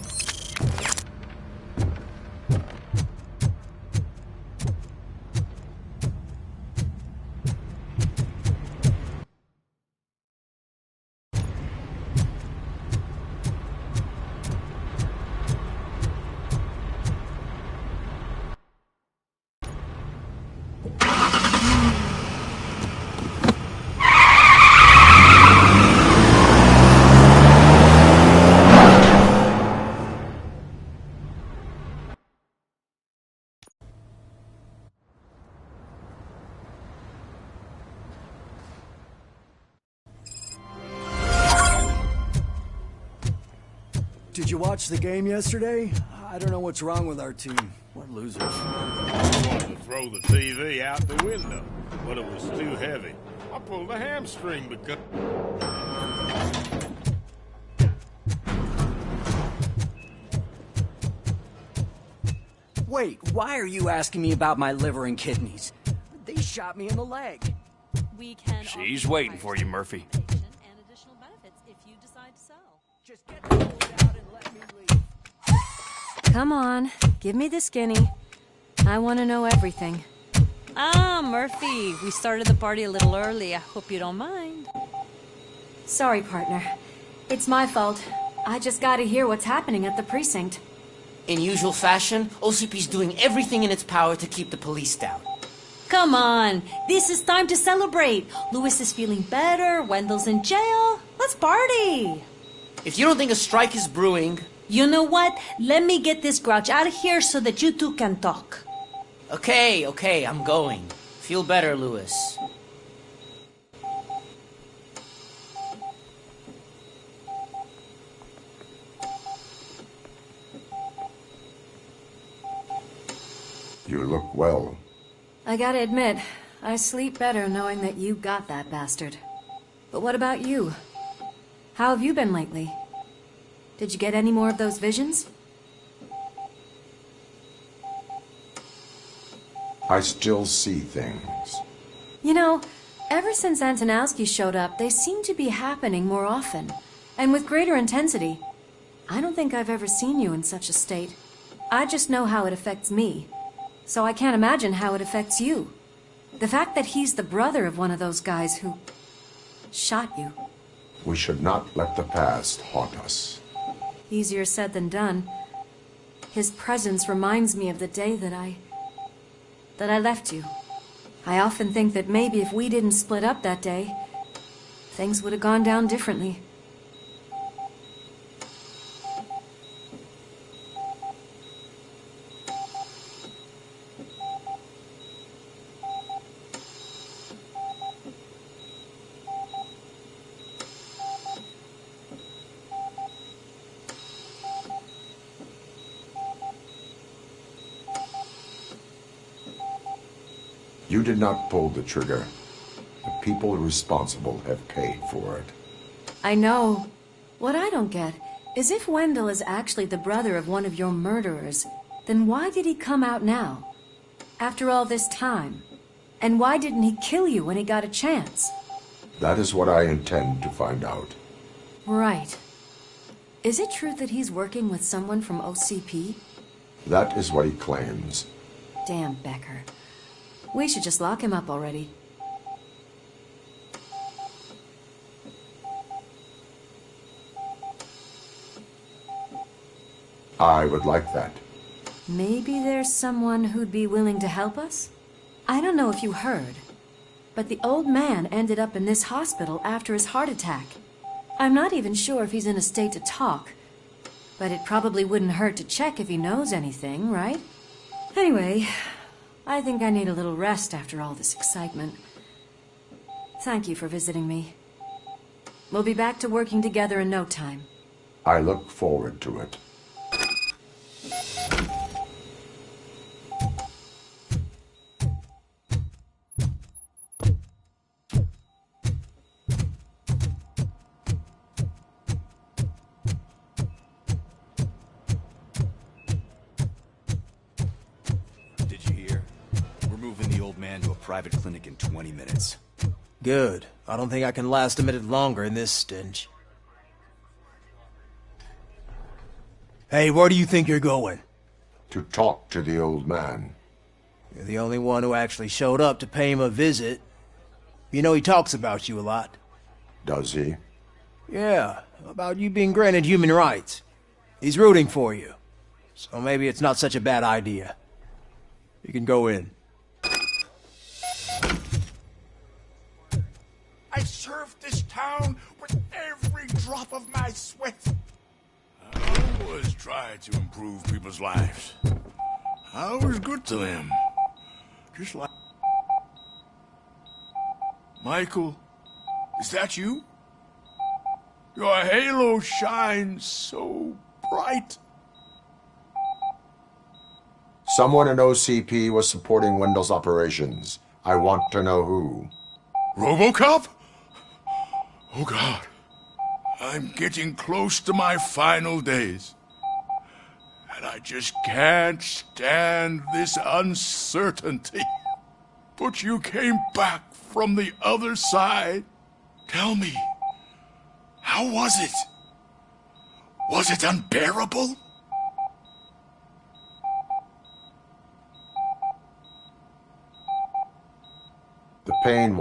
Did you watch the game yesterday? I don't know what's wrong with our team. What losers. I wanted to throw the TV out the window, but it was too heavy. I pulled a hamstring because... Wait, why are you asking me about my liver and kidneys? They shot me in the leg. We can. She's waiting for you, Murphy. And additional benefits if you decide to sell. Just get the hose out and let me leave. Come on, give me the skinny. I want to know everything. Ah, Murphy, we started the party a little early. I hope you don't mind. Sorry, partner. It's my fault. I just gotta hear what's happening at the precinct. In usual fashion, OCP's doing everything in its power to keep the police down. Come on, this is time to celebrate. Lewis is feeling better, Wendell's in jail. Let's party. If you don't think a strike is brewing... You know what? Let me get this grouch out of here so that you two can talk. Okay, I'm going. Feel better, Lewis. You look well. I gotta admit, I sleep better knowing that you got that bastard. But what about you? How have you been lately? Did you get any more of those visions? I still see things. You know, ever since Antonowski showed up, they seem to be happening more often, and with greater intensity. I don't think I've ever seen you in such a state. I just know how it affects me, so I can't imagine how it affects you. The fact that he's the brother of one of those guys who shot you. We should not let the past haunt us. Easier said than done. His presence reminds me of the day that I left you. I often think that maybe if we didn't split up that day, things would have gone down differently. You did not pull the trigger. The people responsible have paid for it. I know. What I don't get is if Wendell is actually the brother of one of your murderers, then why did he come out now? After all this time? And why didn't he kill you when he got a chance? That is what I intend to find out. Right. Is it true that he's working with someone from OCP? That is what he claims. Damn Becker. We should just lock him up already. I would like that. Maybe there's someone who'd be willing to help us? I don't know if you heard, but the old man ended up in this hospital after his heart attack. I'm not even sure if he's in a state to talk, but it probably wouldn't hurt to check if he knows anything, right? Anyway, I think I need a little rest after all this excitement. Thank you for visiting me. We'll be back to working together in no time. I look forward to it. Private clinic in 20 minutes. Good. I don't think I can last a minute longer in this stench. Hey, where do you think you're going? To talk to the old man. You're the only one who actually showed up to pay him a visit. You know he talks about you a lot. Does he? Yeah, about you being granted human rights. He's rooting for you. So maybe it's not such a bad idea. You can go in. I served this town with every drop of my sweat. I always try to improve people's lives. I was good to them. Just like... Michael, is that you? Your halo shines so bright. Someone in OCP was supporting Wendell's operations. I want to know who. Robocop? Oh God, I'm getting close to my final days. And I just can't stand this uncertainty. But you came back from the other side. Tell me, how was it? Was it unbearable? The pain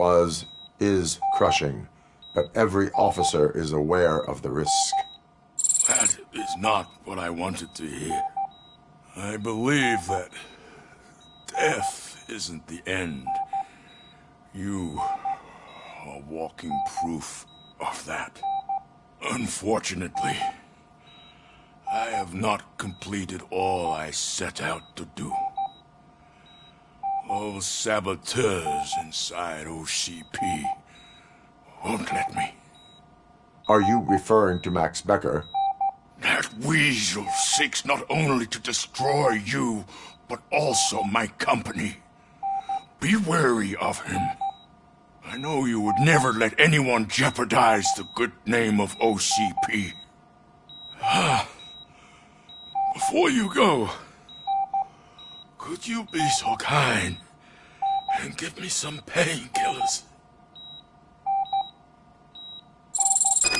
is crushing, but every officer is aware of the risk. That is not what I wanted to hear. I believe that death isn't the end. You are walking proof of that. Unfortunately, I have not completed all I set out to do. Those saboteurs inside OCP won't let me. Are you referring to Max Becker? That weasel seeks not only to destroy you, but also my company. Be wary of him. I know you would never let anyone jeopardize the good name of OCP. Before you go, could you be so kind and give me some painkillers?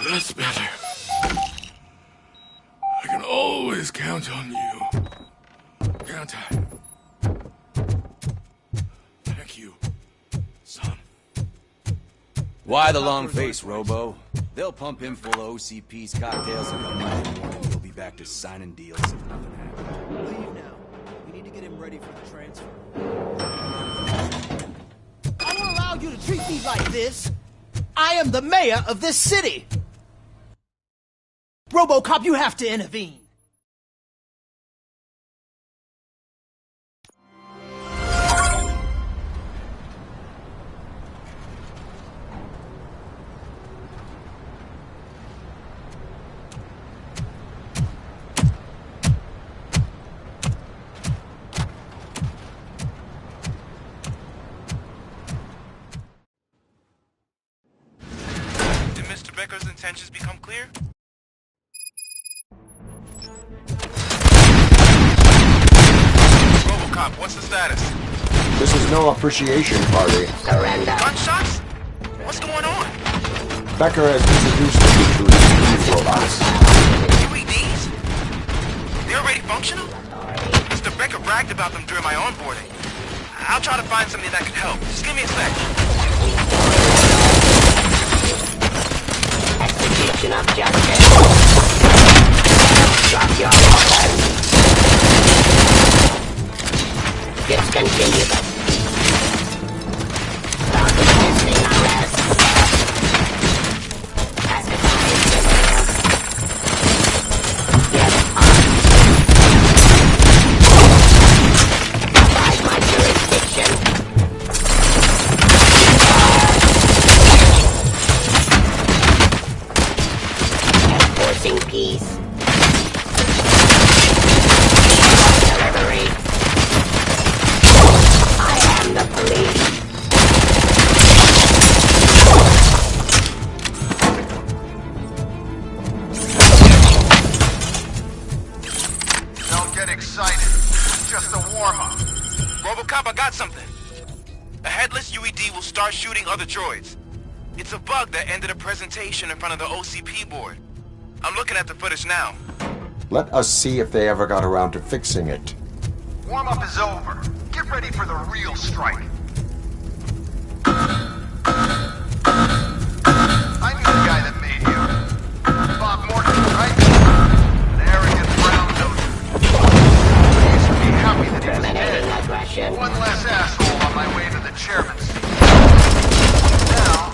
That's better. I can always count on you. Can't I? Thank you, son. Why the long face, Robo? They'll pump him full of OCP's cocktails and come Monday morning. He'll be back to signing deals if nothing happens. Leave now. We need to get him ready for the transfer. I won't allow you to treat me like this. I am the mayor of this city. Robocop, you have to intervene. Did Mr. Becker's intentions become clear? Robocop, what's the status? This is no appreciation party. Surrender. Gunshots? What's going on? Becker has introduced me to his robots. UEDs? They're already functional? Mr. Becker bragged about them during my onboarding. I'll try to find something that could help. Just give me a sec. Execution of justice. Drop your weapons. Discontinue them. Stop resisting arrest. Pacify civilians. Get up. Abide my jurisdiction. Enforcing peace. Delivery. I am the police. Don't get excited. It's just a warm-up. Robocop, I got something. A headless UED will start shooting other droids. It's a bug that ended a presentation in front of the OCP board. I'm looking at the footage now. Let us see if they ever got around to fixing it. Warm-up is over. Get ready for the real strike. I knew the guy that made you. Bob Morgan, right? An arrogant brown noser. I used to be happy that he was dead. Aggression. One less asshole on my way to the chairman's seat. Now,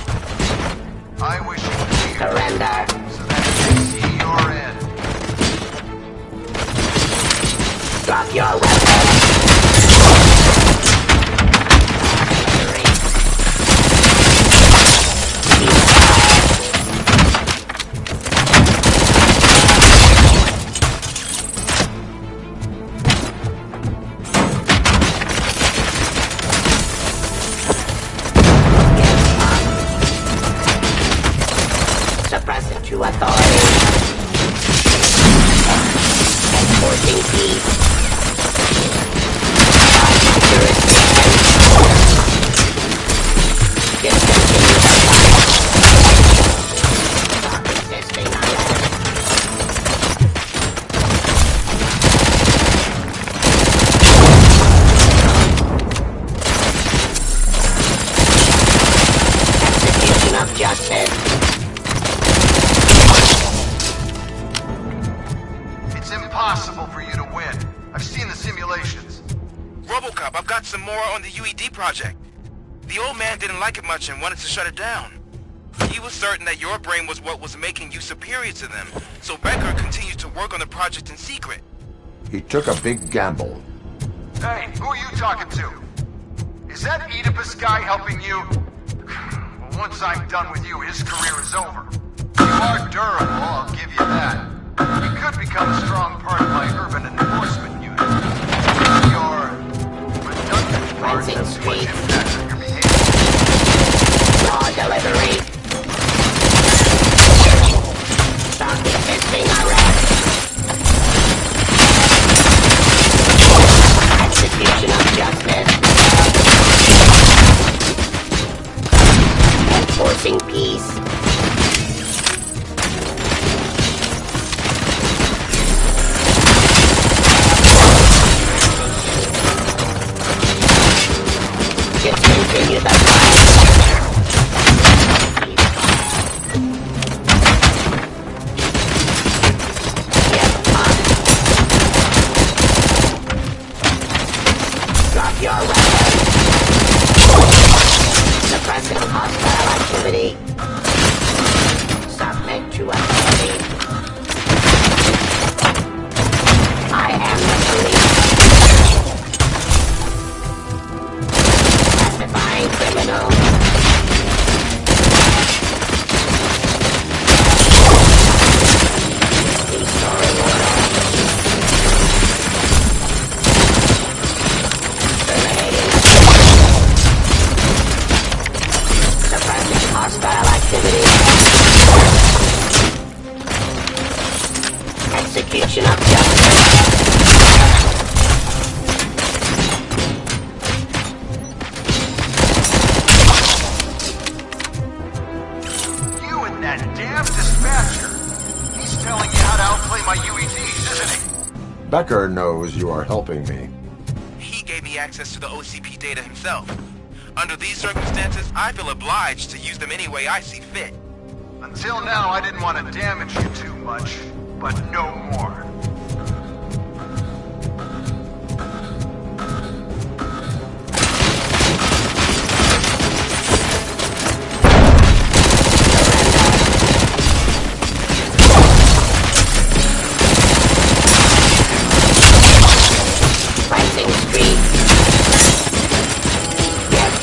I wish you were here. Surrender. So that you can see your end. Drop your weapon. justice. It's impossible for you to win. I've seen the simulations. Robocop, I've got some more on the UED project. The old man didn't like it much and wanted to shut it down. He was certain that your brain was what was making you superior to them, so Becker continued to work on the project in secret. He took a big gamble. Hey, who are you talking to? Is that Oedipus guy helping you? Well, once I'm done with you, his career is over. You are durable, I'll give you that. You could become a strong part of my urban enforcement unit. Your redundant parts have too much impact on your behavior. Raw delivery. Stop resisting arrest. Execution of justice. Enforcing peace. Discontinue the fight. Drop your weapon. Suppressing hostile activity. Submit to authority. I am the police. Classifying criminal. Restoring order. Suppressing hostile activity. Execution of justice. You and that damn dispatcher. He's telling you how to outplay my UEDs, isn't he? Becker knows you are helping me. He gave me access to the OCP data himself. Under these circumstances, I feel obliged to use them any way I see fit. Until now, I didn't want to damage you too much, but no more. Pricing street. Yes,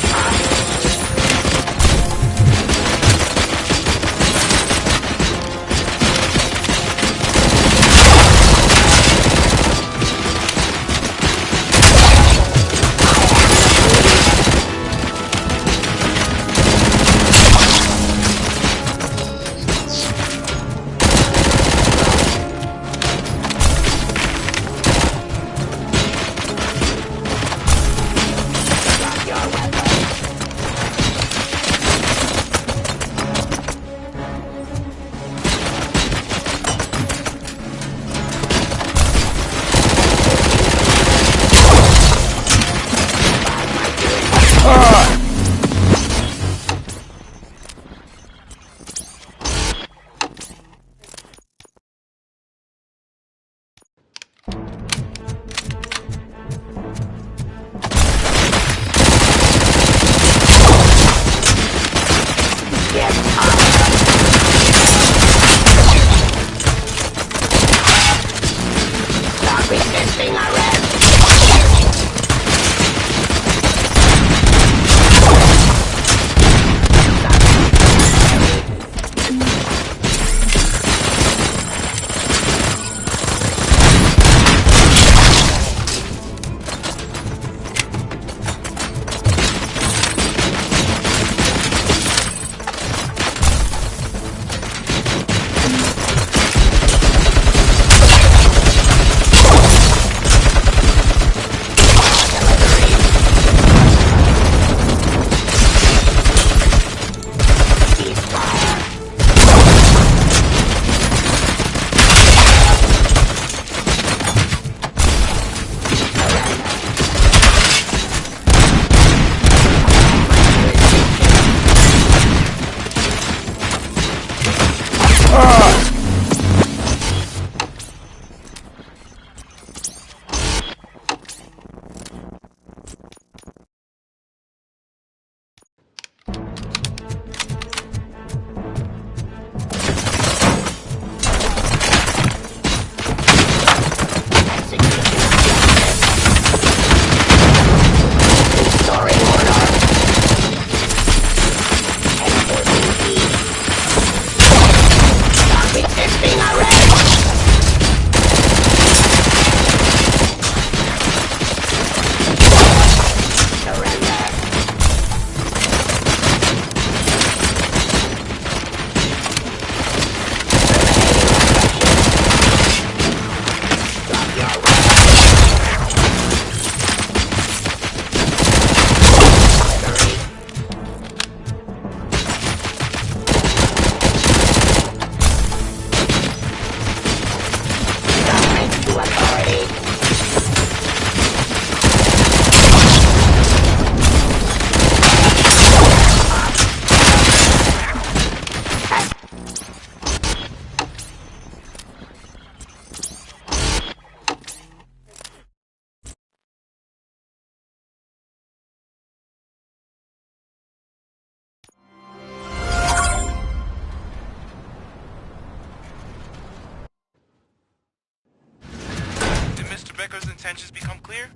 intentions become clear,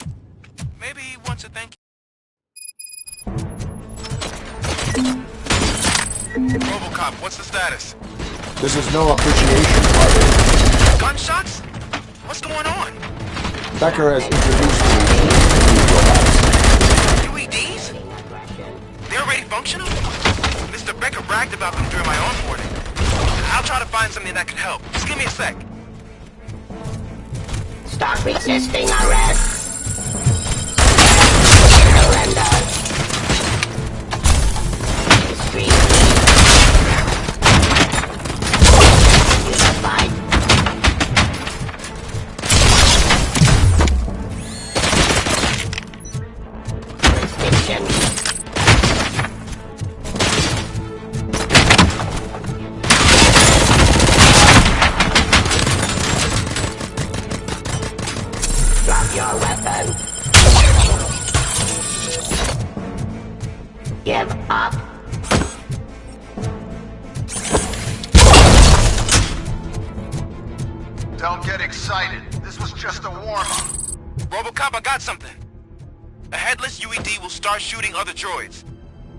maybe he wants to thank you. Robocop, what's the status? This is no appreciation party. Gunshots? What's going on? Becker has introduced me to UEDs? They're already functional? Mr. Becker bragged about them during my onboarding. I'll try to find something that could help. Just give me a sec. Stop resisting arrest. Surrender. Street. Unified. Jurisdiction. Your weapon. Give up. Don't get excited. This was just a warm-up. Robocop, I got something. A headless UED will start shooting other droids.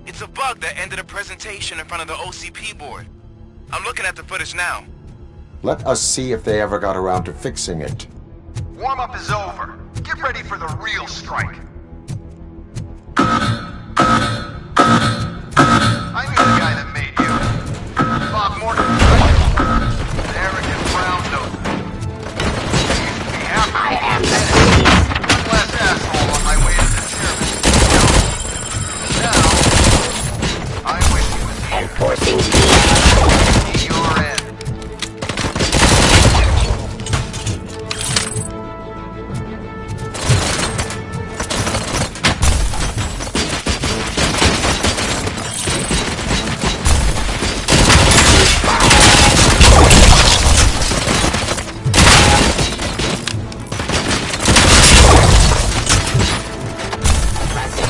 It's a bug that ended a presentation in front of the OCP board. I'm looking at the footage now. Let us see if they ever got around to fixing it. Warm-up is over. Get ready for the real strike. I knew the guy that made you. Bob Morton. An arrogant brown note. I am the police. One less asshole on my way to the chairman. Now, I wish he was here. Enforcing peace. Your end.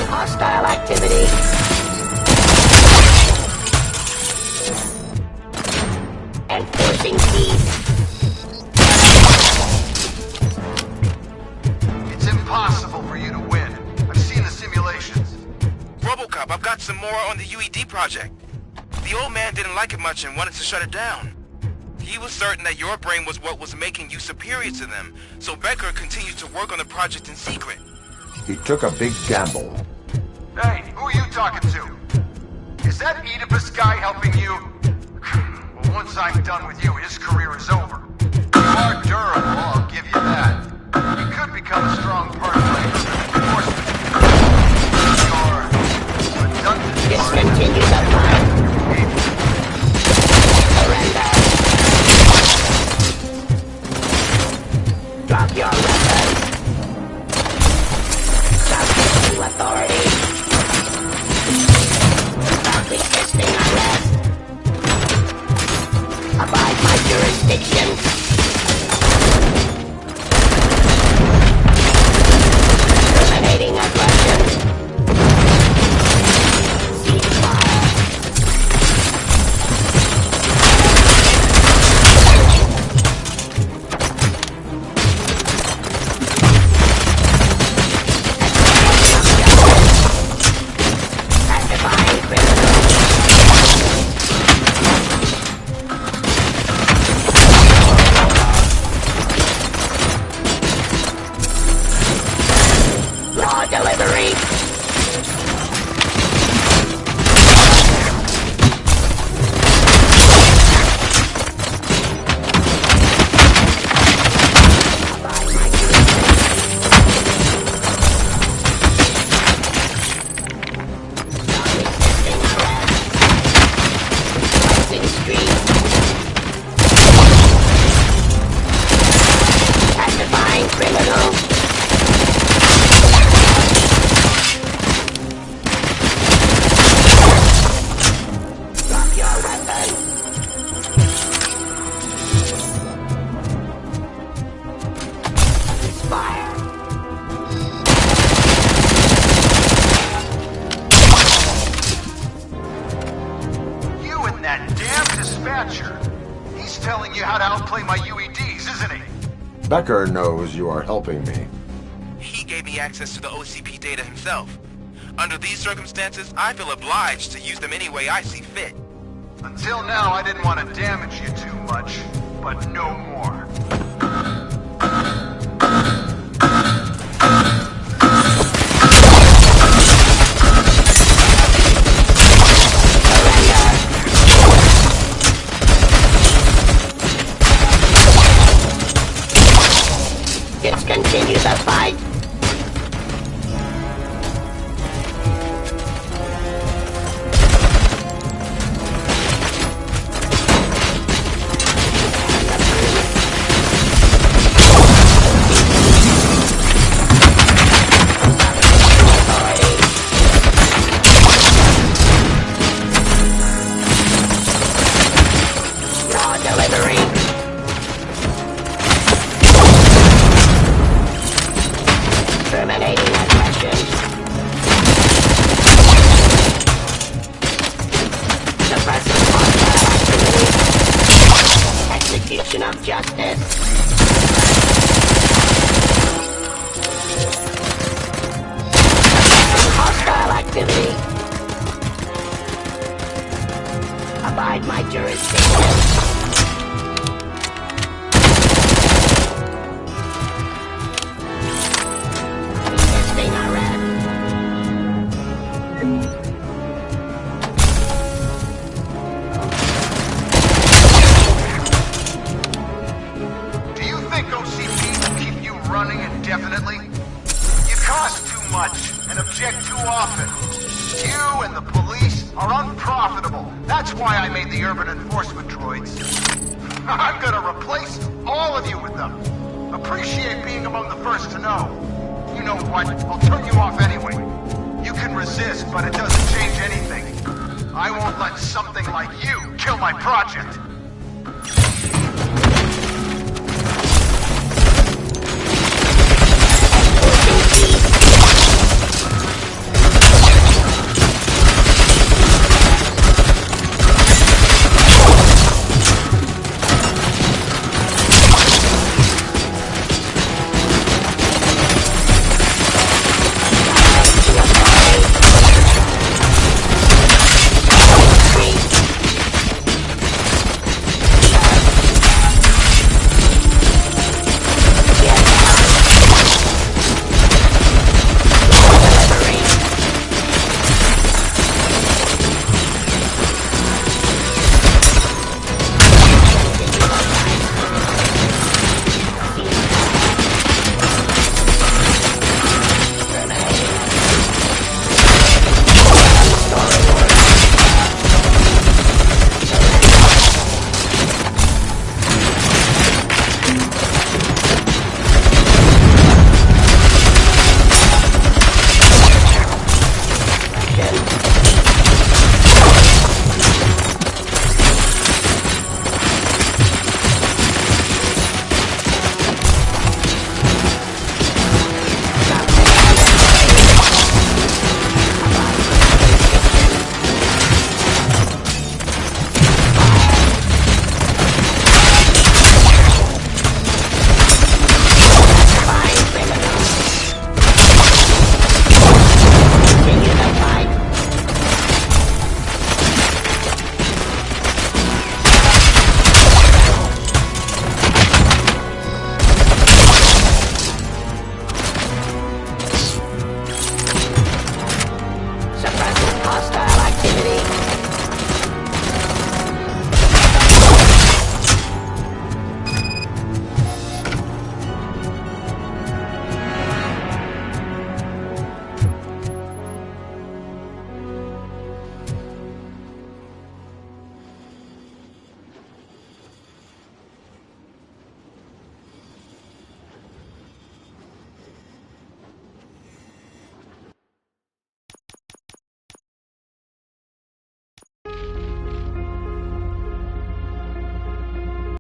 Hostile activity. Enforcing peace. It's impossible for you to win. I've seen the simulations. Robocop, I've got some more on the UED project. The old man didn't like it much and wanted to shut it down. He was certain that your brain was what was making you superior to them, so Becker continued to work on the project in secret. He took a big gamble. Hey, who are you talking to? Is that Oedipus guy helping you? Well, once I'm done with you, his career is over. You are durable, I'll give you that. You could become a strong part of my enforcement. You're redundant. Discontinue the fight. Surrender. Drop your weapon. Subject to authority. Stop resisting arrest. Abide my jurisdiction. Terminating aggression. Ceasefire. Sanctifying criminal. Law delivery. Sanctifying criminal. Drop your weapon. Fire. You and that damn dispatcher. He's telling you how to outplay my UEDs, isn't he? Becker knows you are helping me. gave me access to the OCP data himself. Under these circumstances, I feel obliged to use them any way I see fit. Until now, I didn't want to damage you too much, but no more. Discontinue the fight. Raw delivery. Terminating aggression. Suppressive hostile activity. Execution of justice. Hostile activity. Abide my jurisdiction. Do you think OCP will keep you running indefinitely? You cost too much and object too often. You and the police are unprofitable. That's why I made the urban enforcement droids. I'm gonna replace all of you with them. Appreciate being among the first to know. You know what? I'll turn you off anyway. You can resist, but it doesn't change anything. I won't let something like you kill my project.